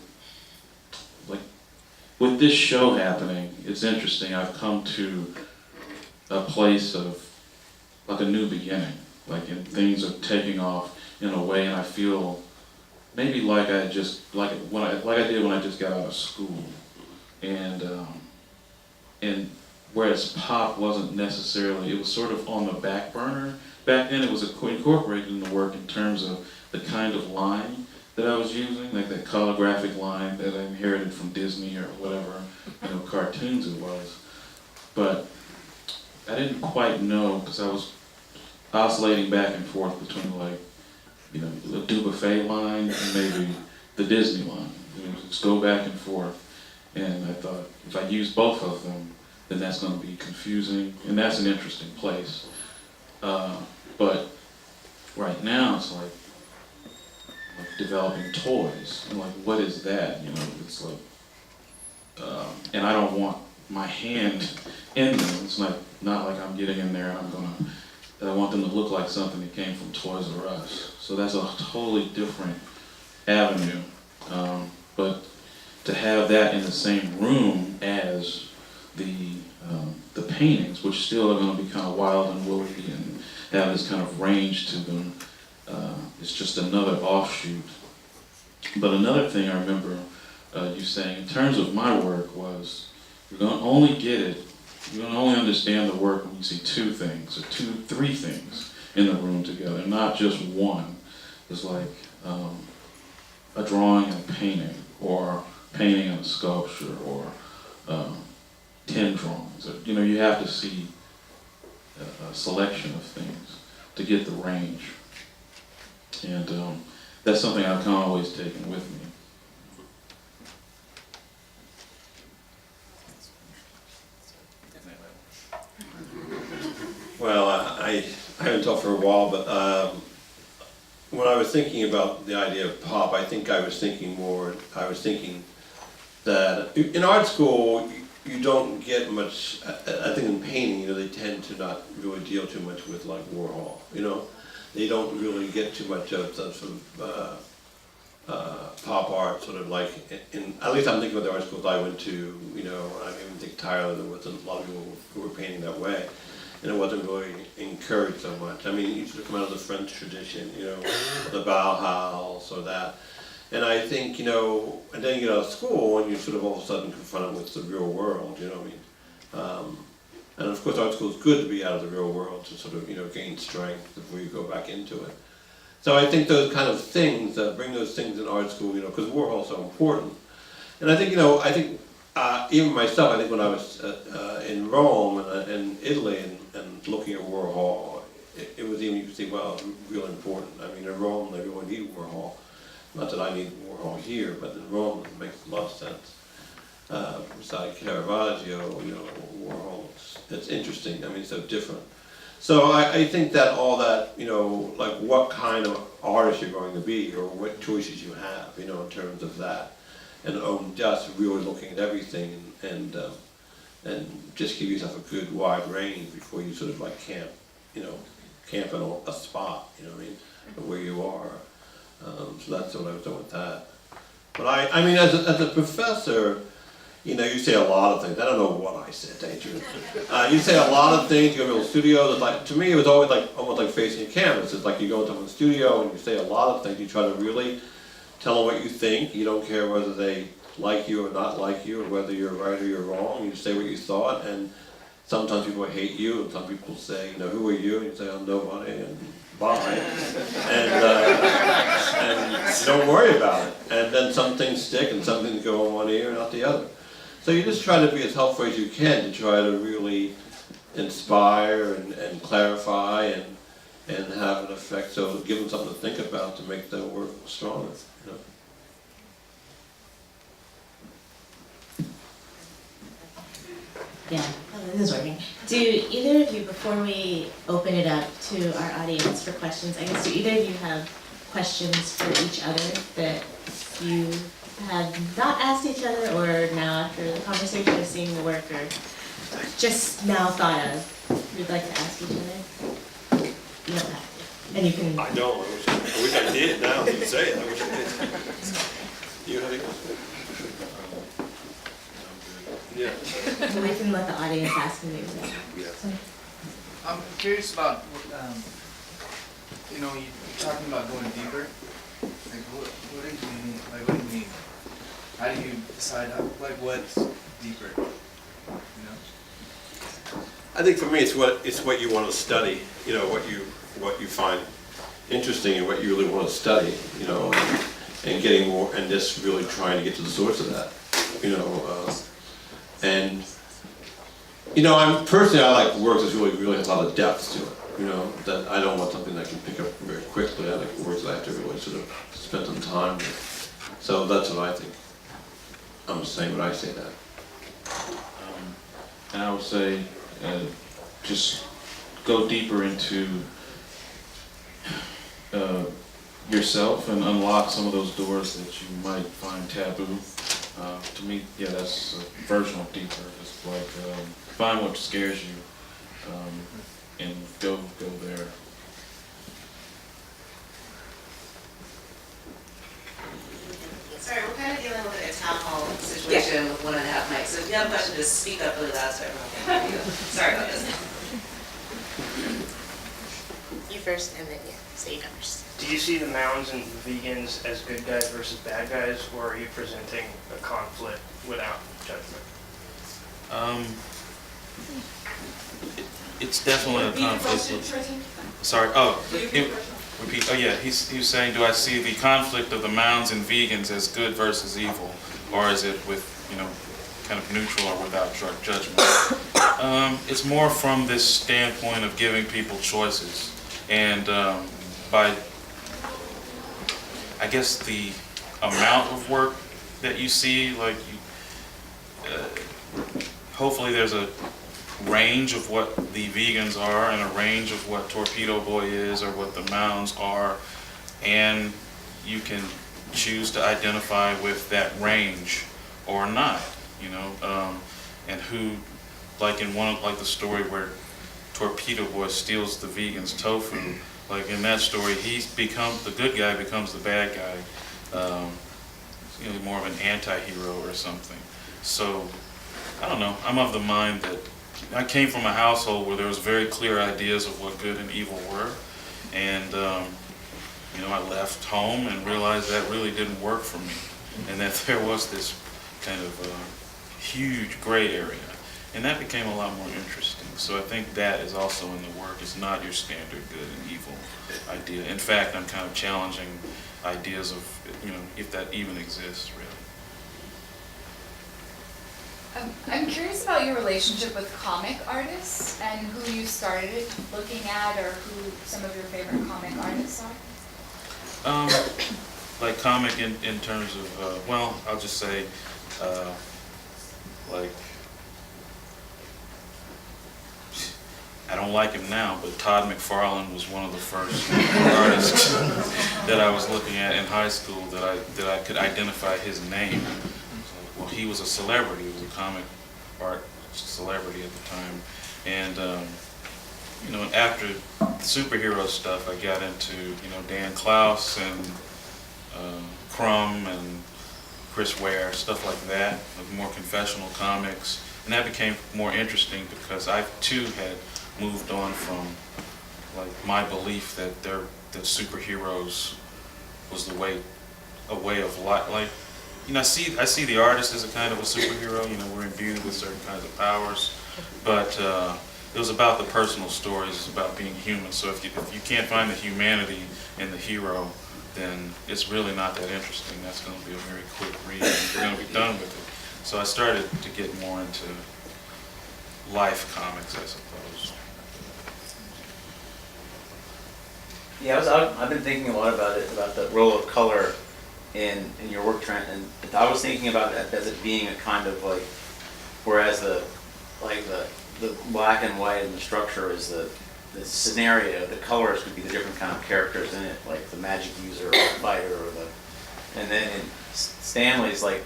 S3: like, with this show happening, it's interesting. I've come to a place of like a new beginning, and things are taking off in a way, and I feel maybe like I did when I just got out of school, and whereas pop wasn't necessarily, it was sort of on the back burner. Back then it was incorporated in the work in terms of the kind of line that I was using, like that calligraphic line that I inherited from Disney or whatever, cartoons it was. But I didn't quite know, because I was oscillating back and forth between the Dubuffet line and maybe the Disney line. Just go back and forth. And I thought, if I use both of them, then that's going to be confusing, and that's an interesting place. But right now, it's like developing toys, and what is that? It's like, and I don't want my hand in them. It's not like I'm getting in there and I want them to look like something that came from Toys R Us. So that's a totally different avenue. But to have that in the same room as the paintings, which still are going to be kind of wild and woolly and have this kind of range to them, it's just another offshoot. But another thing I remember you saying in terms of my work was, you're going to only get it, you're going to only understand the work when you see two things, or three things in the room together, not just one. It's like a drawing and a painting, or painting and a sculpture, or 10 drawings. You have to see a selection of things to get the range. And that's something I've kind of always taken with me.
S4: Well, I haven't talked for a while, but when I was thinking about the idea of pop, I think I was thinking that in art school, you don't get much, I think in painting, they tend to not really deal too much with like Warhol, They don't really get too much of the sort of pop art, sort of like, at least I'm thinking about the art schools I went to, I even think Tyler, there wasn't a lot of people who were painting that way. And it wasn't really encouraged so much. I mean, you sort of come out of the French tradition, the Bauhaus or that. And I think, and then you get out of school and you're sort of all of a sudden confronted with the real world, you know what I mean? And of course art school is good to be out of the real world to sort of, gain strength before you go back into it. So I think those kind of things, bring those things in art school, because Warhol's so important. And I think, even myself, I think when I was in Rome and Italy and looking at Warhol, it was even, you could see, wow, it's really important. I mean, in Rome, they really need Warhol. Not that I need Warhol here, but in Rome, it makes a lot of sense. Beside Caravaggio, Warhol, it's interesting. I mean, it's so different. So I think that all that, like what kind of artist you're going to be or what choices you have, in terms of that. And just really looking at everything and just give yourself a good wide range before you sort of like camp in a spot, where you are. So that's what I was doing with that. But I mean, as a professor, you say a lot of things. I don't know what I said, to tell you the truth. You say a lot of things. You go to little studios. It's like, to me, it was always like almost like facing a canvas. It's like you go into a studio and you say a lot of things. You try to really tell them what you think. You don't care whether they like you or not like you, or whether you're right or you're wrong. You say what you thought, and sometimes people hate you, and some people say, who are you? And you say, I'm nobody, and bye. And don't worry about it. And then some things stick, and some things go in one ear and out the other. So you just try to be as helpful as you can to try to really inspire and clarify and have an effect. So give them something to think about to make their work stronger.
S2: Yeah, this is working. Do either of you, before we open it up to our audience for questions, I guess, do either of you have questions for each other that you have not asked each other, or now after the conversation of seeing the work, or just now thought of, you'd like to ask each other? You don't have to. And you can...
S4: I don't. I wish I did now. You say it. I wish I did. Do you have any questions? Yeah.
S2: We can let the audience ask you.
S6: I'm curious about, you're talking about going deeper. Like, what do you mean? Like, what do you mean? How do you decide, what's deeper?
S4: I think for me, it's what you want to study. What you find interesting and what you really want to study. And getting more, and just really trying to get to the source of that. And I'm personally, I like work that's really has a lot of depth to it. That I don't want something that I can pick up very quickly. I like works that I have to really sort of spend some time with. So that's what I think. I'm just saying when I say that.
S3: And I would say, just go deeper into yourself and unlock some of those doors that you might find taboo. To me, yeah, that's a version of deeper. It's like find what scares you and go there.
S7: Sorry, we're kind of dealing with a town hall situation with 1.5 mics. So if you have a question, just speak up really loud so everyone can hear you. Sorry about this.
S2: You first, and then so you go first.
S8: Do you see the mounds and vegans as good guys versus bad guys, or are you presenting a conflict without judgment?
S5: It's definitely a conflict. Sorry. Repeat. Oh yeah, he was saying, do I see the conflict of the mounds and vegans as good versus evil, or is it with kind of neutral or without judgment? It's more from this standpoint of giving people choices, and by I guess the amount of work that you see, hopefully there's a range of what the vegans are and a range of what Torpedo Boy is or what the mounds are, and you can choose to identify with that range or not, you know, and who, like in like the story where Torpedo Boy steals the vegan's tofu, like in that story, the good guy becomes the bad guy, you know, more of an anti-hero or something. So, I don't know, I'm of the mind that I came from a household where there was very clear ideas of what good and evil were, and you know, I left home and realized that really didn't work for me, and that there was this kind of huge gray area, and that became a lot more interesting. So I think that is also in the work. It's not your standard good and evil idea. In fact, I'm kind of challenging ideas of, you know, if that even exists, really.
S9: I'm curious about your relationship with comic artists and who you started looking at, or who some of your favorite comic artists are.
S5: Like comic in terms of, well, I'll just say, like, I don't like him now, but Todd McFarlane was one of the first artists that I was looking at in high school that I could identify his name. Well, he was a celebrity. He was a comic art celebrity at the time, and you know, after superhero stuff, I got into, you know, Dan Klaus and Crumb and Chris Ware, stuff like that, like more confessional comics, and that became more interesting because I too had moved on from like my belief that that superheroes was a way of life. Like, you know, I see the artist as a kind of a superhero. You know, we're imbued with certain kinds of powers, but it was about the personal stories. It's about being human. So if you can't find the humanity in the hero, then it's really not that interesting. That's going to be a very quick read, and we're going to be done with it. So I started to get more into life comics, I suppose.
S10: Yeah, I've been thinking a lot about it, about the role of color in your work, Trent, and I was thinking about it as it being a kind of like, whereas the black and white and the structure is the scenario, the colors could be the different kind of characters in it, like the magic user or the fighter and then in Stanley's, like,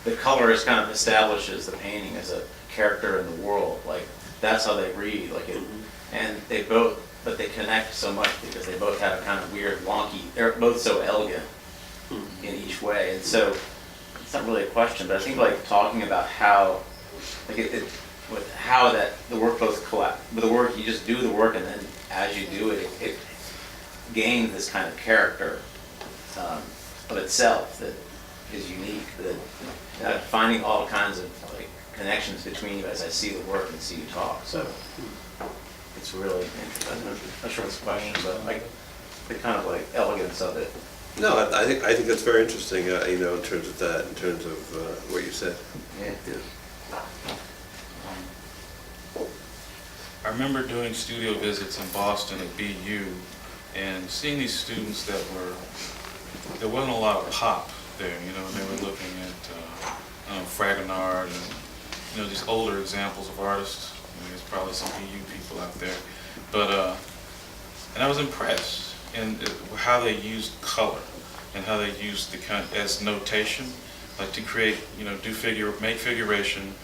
S10: the colorist kind of establishes the painting as a character in the world, like that's how they read, like it, and but they connect so much because they both have a kind of weird wonky, they're both so elegant in each way, and so it's not really a question, but I think like talking about how, like with how that the work both collapse, with the work you just do the work, and then as you do it, it gains this kind of character of itself that is unique. That finding all kinds of like connections between you as I see the work and see you talk. So it's really interesting. I'm not sure it's a question, but like the kind of like elegance of it.
S11: No, I think that's very interesting. You know, in terms of that, in terms of what you said.
S10: Yeah.
S5: I remember doing studio visits in Boston at BU and seeing these students there wasn't a lot of pop there, you know, they were looking at Fragonard and, you know, these older examples of artists. I mean, there's probably some BU people out there, but and I was impressed in how they used color and how they used the kind as notation, like to create, you know, make figuration.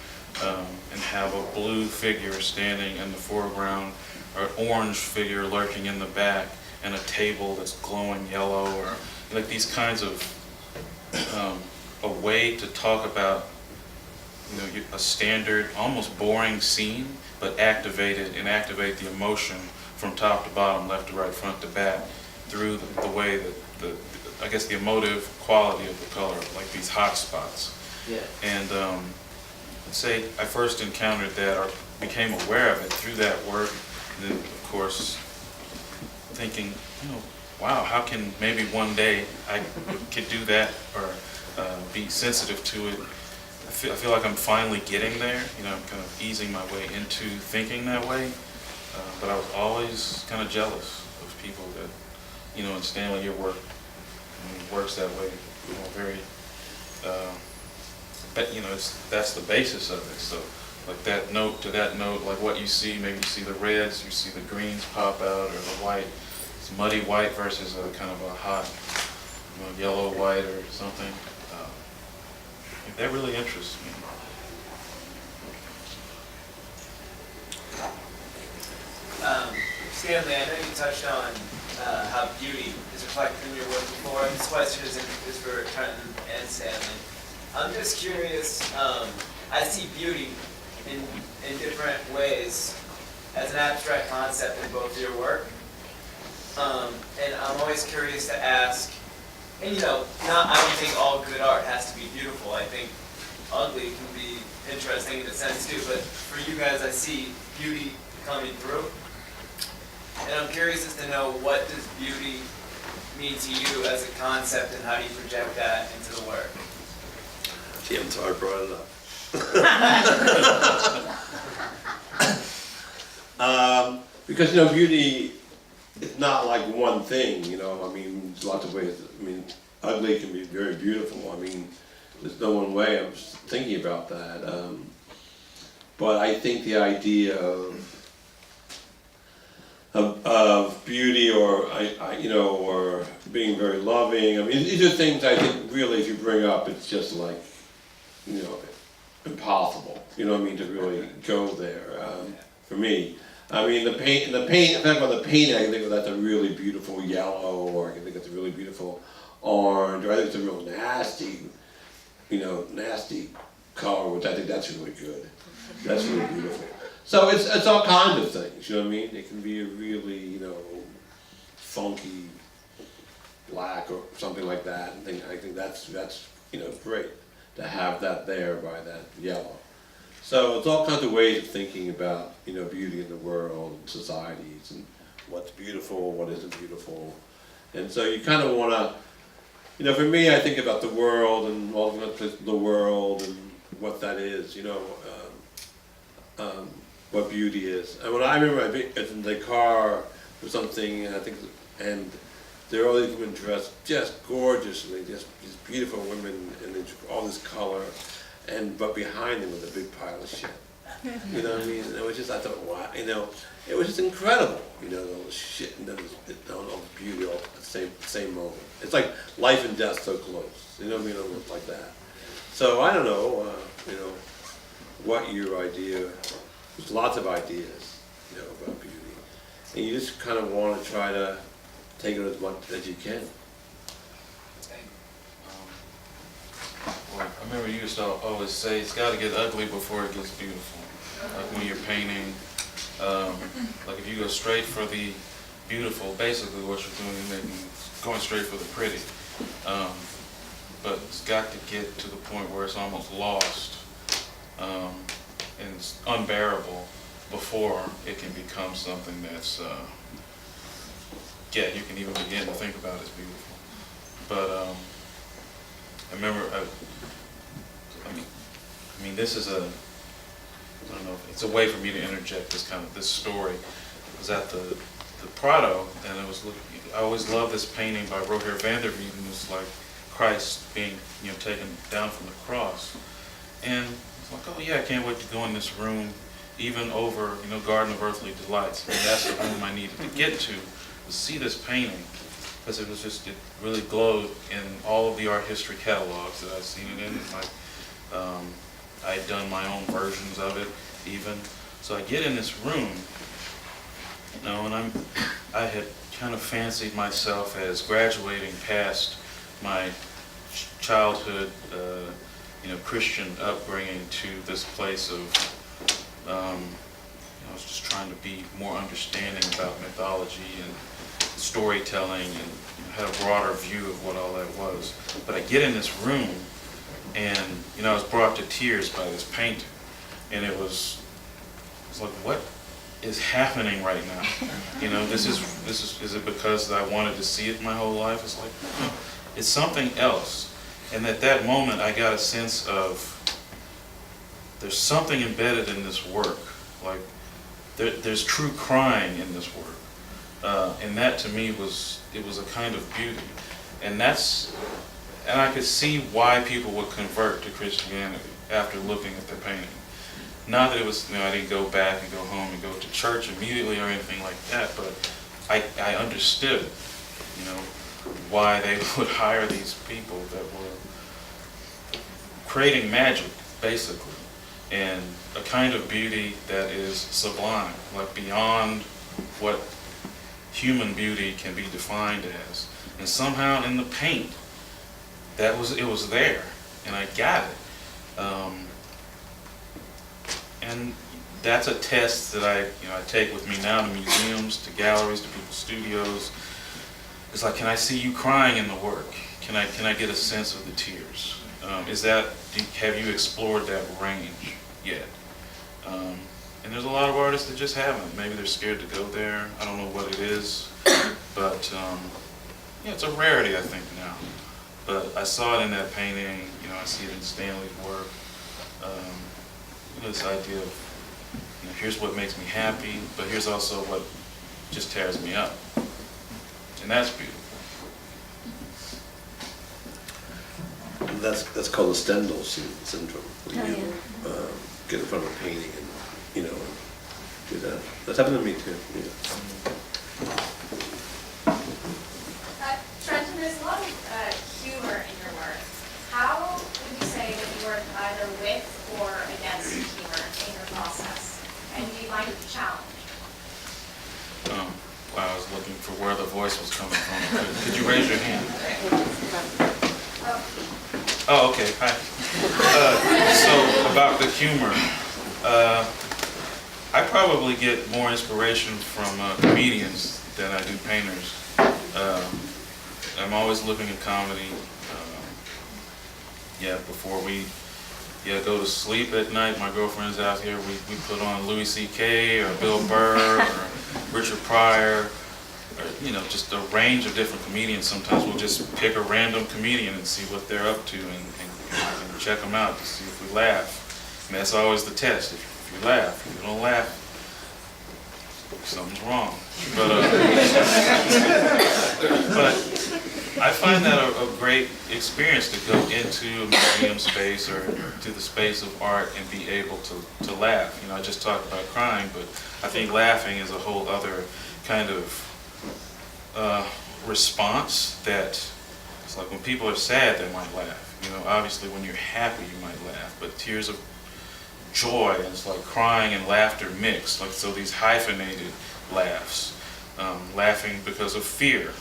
S5: And have a blue figure standing in the foreground, or an orange figure lurking in the back, and a table that's glowing yellow, or like these kinds of a way to talk about, you know, a standard, almost boring scene, but activate the emotion from top to bottom, left to right, front to back, through the way that I guess the emotive quality of the color, like these hot spots.
S10: Yeah.
S5: And say I first encountered that or became aware of it through that work, and then of course thinking, you know, wow, how can maybe one day I could do that or be sensitive to it. I feel like I'm finally getting there, you know, I'm kind of easing my way into thinking that way, but I was always kind of jealous of people that, you know, in Stanley, your work works that way, you know, very but you know, that's the basis of it. So like that note to that note, like what you see, maybe you see the reds, you see the greens pop out, or the white. it's muddy white versus a kind of a hot, yellow white or something. That really interests me.
S6: Stanley, I know you touched on how beauty is reflected in your work before, and this question is for Trenton and Stanley. I'm just curious, I see beauty in different ways as an abstract concept in both your work. And I'm always curious to ask, and I don't think all good art has to be beautiful. I think ugly can be interesting in a sense too, but for you guys, I see beauty coming through. And I'm curious as to know, what does beauty mean to you as a concept, and how do you project that into the work?
S11: Gee, I'm sorry I brought it up.
S4: Because beauty is not like one thing. I mean, there's lots of ways. I mean, ugly can be very beautiful. I mean, there's no one way. I was thinking about that. But I think the idea of beauty, or or being very loving. I mean, these are things I think really, if you bring up, it's just like, impossible. You know what I mean, to really go there. For me, I mean, the paint. In fact, on the painting, I can think of that's a really beautiful yellow, or I can think it's a really beautiful orange, or I think it's a real nasty, nasty color, which I think that's really good. That's really beautiful. So it's all kinds of things, you know what I mean? It can be a really, funky black or something like that. And I think that's great to have that there by that yellow. So it's all kinds of ways of thinking about, beauty in the world and societies, and what's beautiful, what isn't beautiful. And so you kind of want to, for me, I think about the world and all the world and what that is, what beauty is. And when I remember I was in the car or something, and there are all these women dressed just gorgeously, just these beautiful women, and all this color, but behind them was a big pile of shit. You know what I mean? And it was just, I thought, wow, it was just incredible, all the shit and then all the beauty all at the same moment. It's like life and death so close, you know what I mean? Almost like that. So I don't know, what your idea. There's lots of ideas, about beauty, and you just kind of want to try to take it as much as you can.
S5: Well, I remember you used to always say it's got to get ugly before it gets beautiful. Like when you're painting, like if you go straight for the beautiful, basically what you're doing is going straight for the pretty. But it's got to get to the point where it's almost lost. And it's unbearable before it can become something that's, you can even begin to think about as beautiful. But I remember, I mean, this is I don't know, it's a way for me to interject this story. I was at the Prado, and I always loved this painting by Roher van der Weyden. It's like Christ being, taken down from the cross. And it's like, oh yeah, I can't wait to go in this room, even over, Garden of Earthly Delights. And that's the room I needed to get to see this painting, because it really glowed in all of the art history catalogs that I've seen it in. Like, I had done my own versions of it, even. So I get in this room, and I had kind of fancied myself as graduating past my childhood, Christian upbringing to this place of, I was just trying to be more understanding about mythology and storytelling, and had a broader view of what all that was. But I get in this room, and I was brought to tears by this painting, and it was like, what is happening right now? Is it because I wanted to see it my whole life? It's like, no, it's something else. And at that moment, I got a sense of there's something embedded in this work. Like, there's true crying in this work. And that to me was a kind of beauty. And I could see why people would convert to Christianity after looking at the painting. Not that it was, I didn't go back and go home and go to church immediately or anything like that, but I understood, you know, why they would hire these people that were creating magic, basically, and a kind of beauty that is sublime, like beyond what human beauty can be defined as. And somehow in the paint, it was there, and I got it. And that's a test that I take with me now to museums, to galleries, to people's studios. It's like, can I see you crying in the work? Can I get a sense of the tears? Have you explored that range yet? And there's a lot of artists that just haven't. Maybe they're scared to go there. I don't know what it is, but yeah, it's a rarity, I think, now. But I saw it in that painting. I see it in Stanley's work. This idea of here's what makes me happy, but here's also what just tears me up, and that's beautiful.
S11: That's called the Stendhal syndrome. When you get in front of a painting and do that. That's happened to me too. Yeah.
S12: Trenton, there's a lot of humor in your work. How would you say that you work either with or against humor in your process? And do you find it a challenge?
S5: I was looking for where the voice was coming from. Could you raise your hand? Oh, okay. Hi. So about the humor, I probably get more inspiration from comedians than I do painters. I'm always looking at comedy. Before we go to sleep at night, my girlfriend's out here, we put on Louis C.K. or Bill Burr or Richard Pryor, or just a range of different comedians. Sometimes we'll just pick a random comedian and see what they're up to and check them out to see if we laugh. And that's always the test. If you laugh, if you don't laugh, something's wrong. But I find that a great experience to go into a museum space or to the space of art and be able to laugh. I just talked about crying, but I think laughing is a whole other kind of response that it's like when people are sad, they might laugh. Obviously when you're happy, you might laugh, but tears of joy, and it's like crying and laughter mixed, so these hyphenated laughs, laughing because of fear,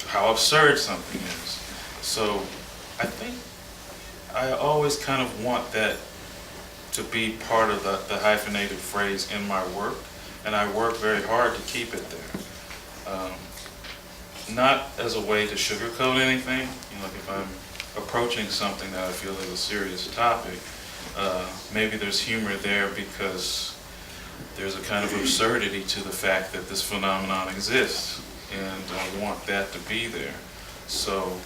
S5: how absurd something is. So I think I always kind of want that to be part of the hyphenated phrase in my work, and I work very hard to keep it there. Not as a way to sugarcoat anything. If I'm approaching something that I feel is a serious topic, maybe there's humor there because there's a kind of absurdity to the fact that this phenomenon exists, and I want that to be there. So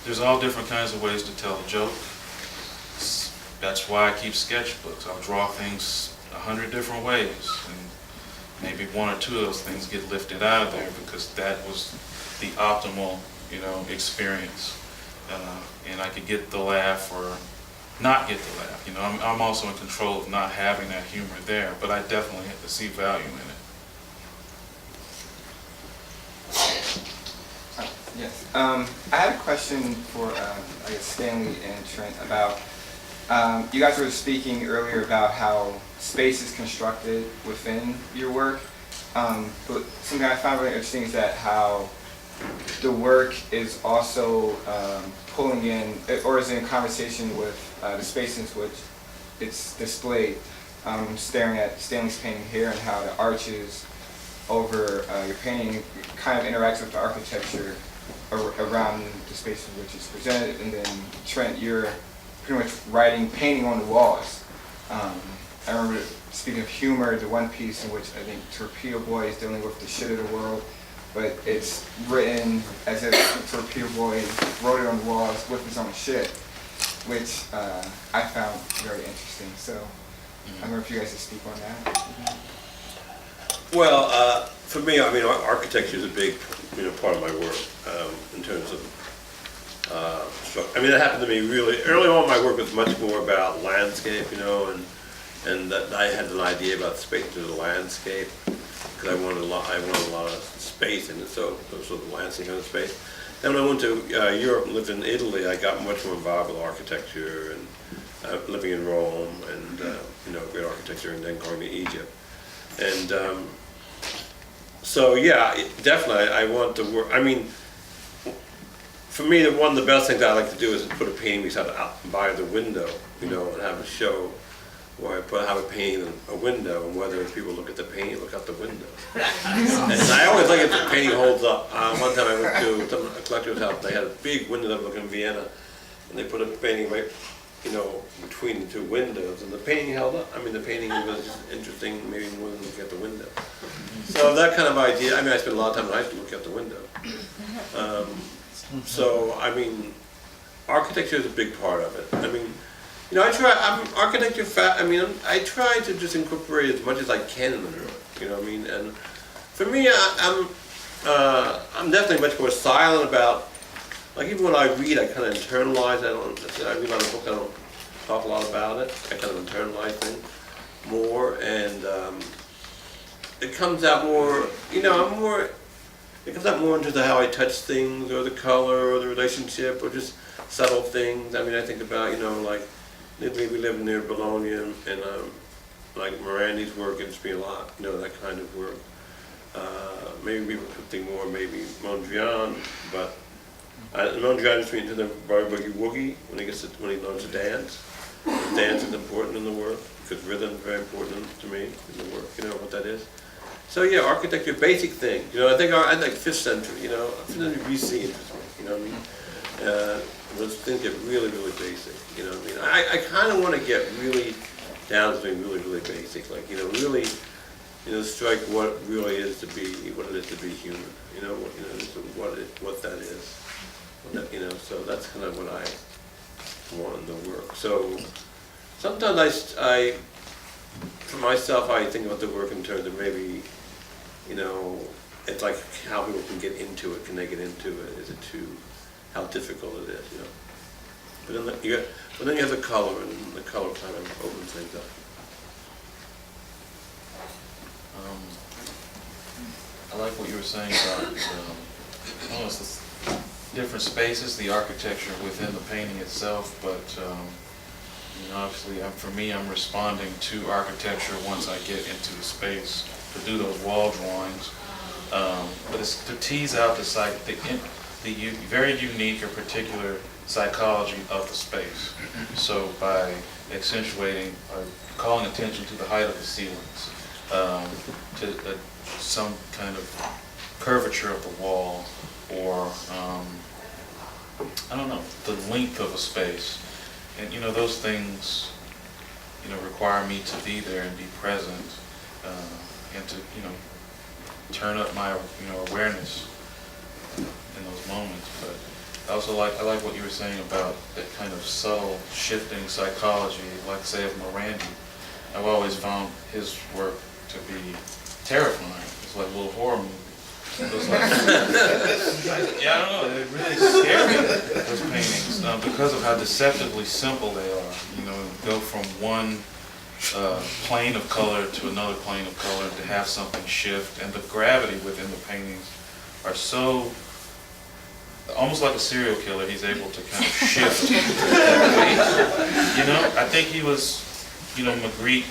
S5: there's all different kinds of ways to tell a joke. That's why I keep sketchbooks. I'll draw things 100 different ways, and maybe one or two of those things get lifted out of there because that was the optimal, experience. And I could get the laugh or not get the laugh. I'm also in control of not having that humor there, but I definitely have to see value in it.
S13: Yes. I had a question for, Stanley and Trent about, you guys were speaking earlier about how space is constructed within your work, but something I found really interesting is that how the work is also pulling in, or is in conversation with the spaces which it's displayed. Staring at Stanley's painting here and how the arches over your painting kind of interacts with the architecture around the space in which it's presented. And then Trent, you're pretty much painting on the walls. I remember, speaking of humor, the one piece in which I think Torpedo Boy is dealing with the shit of the world, but it's written as if Torpedo Boy wrote it on the walls with his own shit, which I found very interesting. So I wonder if you guys could speak on that.
S11: Well, for me, architecture is a big, part of my work in terms of. That happened to me really early on. My work was much more about landscape, and that I had an idea about the space into the landscape. because I wanted a lot of space in it, so sort of landscape kind of space. Then when I went to Europe and lived in Italy, I got much more involved with architecture and living in Rome and great architecture, and then going to Egypt. And so yeah, definitely I want to work. I mean, for me, one of the best things I like to do is put a painting out by the window, and have a show where I have a painting in a window, and whether people look at the painting, look out the window. And I always like if the painting holds up. One time I went to a collector's house, they had a big window overlooking Vienna, and they put a painting right, between the two windows, and the painting held up. I mean, the painting was interesting, maybe more than looking at the window. So that kind of idea, I spent a lot of time in high school looking at the window. So, I mean, architecture is a big part of it. I mean, I try to just incorporate as much as I can in the work, and for me, I'm definitely much more silent about, like even when I read, I kind of internalize, I read a lot of books, I don't talk a lot about it, I kind of internalize things more, and it comes out more, it comes out more into how I touch things, or the color, or the relationship, or just subtle things. I mean, I think about, like, maybe we live near Bologna, and like Morandi's work interests me a lot, that kind of work. Maybe people could think more, maybe Mondrian, but Mondrian interests me into the boogie woogie when he learns to dance. Dance is important in the work, because rhythm is very important to me in the work, what that is. So yeah, architecture, basic thing. I think 5th century, 5th century BC interests me, what I mean? Those things get really, really basic, what I mean? I kind of want to get really down to something really, really basic, like, really, strike what it really is to be, what it is to be human, what that is. So that's kind of what I want in the work. So sometimes for myself, I think about the work in terms of maybe, it's like how people can get into it. Can they get into it? Is it how difficult it is, But then you have the color, and the color kind of opens things up.
S5: I like what you were saying about it's the different spaces, the architecture within the painting itself, but obviously for me, I'm responding to architecture once I get into the space to do those wall drawings. But it's to tease out the very unique or particular psychology of the space. So by accentuating or calling attention to the height of the ceilings, to some kind of curvature of the wall, or I don't know, the length of a space. And those things require me to be there and be present, and to turn up my awareness in those moments. But I also I like what you were saying about that kind of subtle shifting psychology, like say of Morandi. I've always found his work to be terrifying. It's like a little horror movie. It was like, yeah, I don't know, they're really scary, those paintings, because of how deceptively simple they are. Go from one plane of color to another plane of color, to have something shift, and the gravity within the paintings are so, almost like a serial killer, he's able to kind of shift that weight. I think he was, Magritte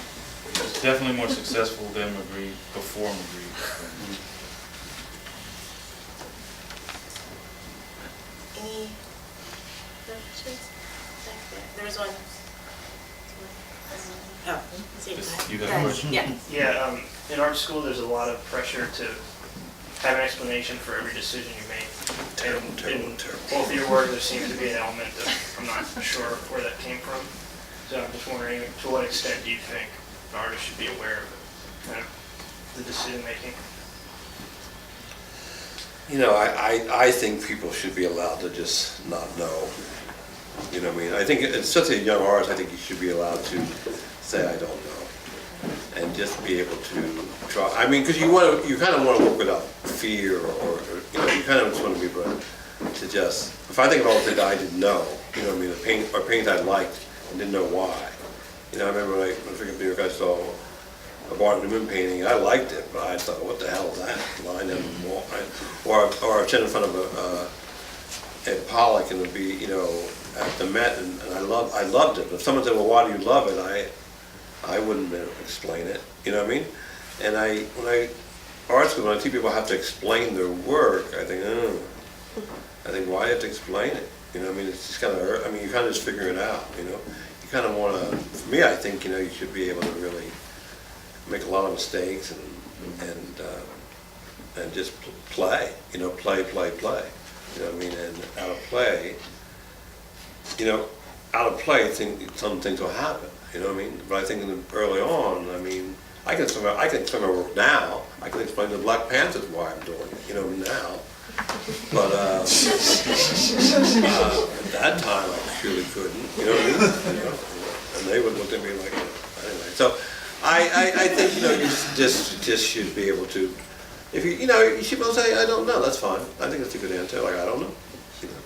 S5: was definitely more successful than Magritte before Magritte.
S2: Any other questions? Back there. There was one. Oh, same time.
S5: You got a question?
S2: Yeah.
S8: Yeah, in art school, there's a lot of pressure to have an explanation for every decision you make.
S11: Terrible.
S8: Both of your work, there seems to be an element of, I'm not sure where that came from. So I'm just wondering, to what extent do you think an artist should be aware of kind of the decision making?
S11: I think people should be allowed to just not know. I mean? I think it's such a young artist, I think you should be allowed to say, I don't know. And just be able to try. I mean, because you kind of want to work without fear, or you kind of just want to be able to just, if I think of all the things I didn't know, the paintings I liked and didn't know why. I remember when I was in New York, I saw of art and women painting. I liked it, but I thought, what the hell is that? Line in the wall, or sit in front of a Pollock and it'd be, you know, at the Met, and I loved it. If someone said, well, why do you love it? I wouldn't explain it. You know what I mean? And when art school, when I see people have to explain their work, I think, why do you have to explain it? You know what I mean? It's just kind of, I mean, you kind of just figure it out, you know? You kind of want to, for me, I think, you know, you should be able to really make a lot of mistakes and just play, you know, play. You know what I mean? And out of play, you know, some things will happen, you know what I mean? But I think early on, I mean, I can explain my work now. I can explain to Black Panthers why I'm doing it, you know, now. But at that time, I really couldn't, you know what I mean? You know, and they would look at me like, anyway. So I think, you know, you just should be able to, if you know, you should be able to say, I don't know, that's fine. I think that's a good answer, like, I don't know. You know,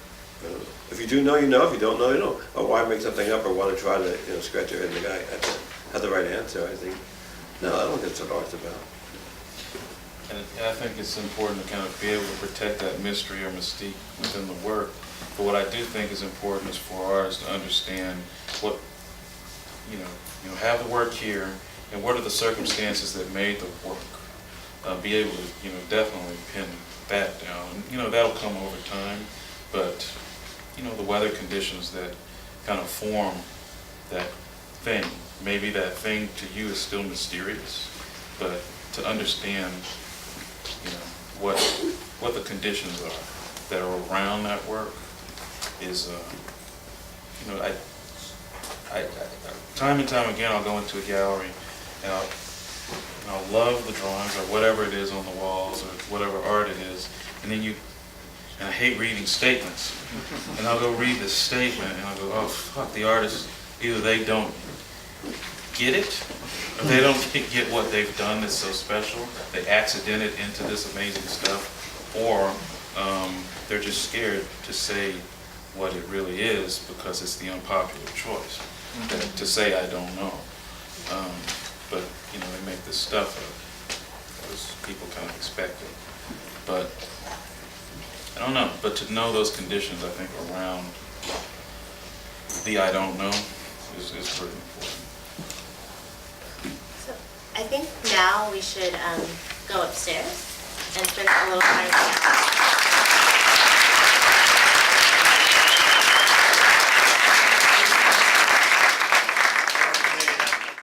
S11: I don't know. If you do know, you know. If you don't know, you know. Or why make something up or want to try to, you know, scratch your head and the guy has the right answer, I think. No, I don't think that's what art's about.
S5: And I think it's important to kind of be able to protect that mystery or mystique within the work. But what I do think is important is for artists to understand what, you know, have the work here, and what are the circumstances that made the work. Be able to, you know, definitely pin that down. And, you know, that'll come over time, but, you know, the weather conditions that kind of form that thing. Maybe that thing to you is still mysterious, but to understand, you know, what the conditions are that are around that work is, you know, I time and time again I'll go into a gallery and I'll love the drawings or whatever it is on the walls or whatever art it is, and then and I hate reading statements, and I'll go read this statement and I'll go, oh fuck, the artist, either they don't get it, or they don't get what they've done that's so special, they accidented into this amazing stuff, or they're just scared to say what it really is because it's the unpopular choice, to say I don't know. But, you know, they make this stuff up because people kind of expect it. But, I don't know, but to know those conditions, I think, around the I don't know is pretty important.
S2: So I think now we should go upstairs and spend a little time together.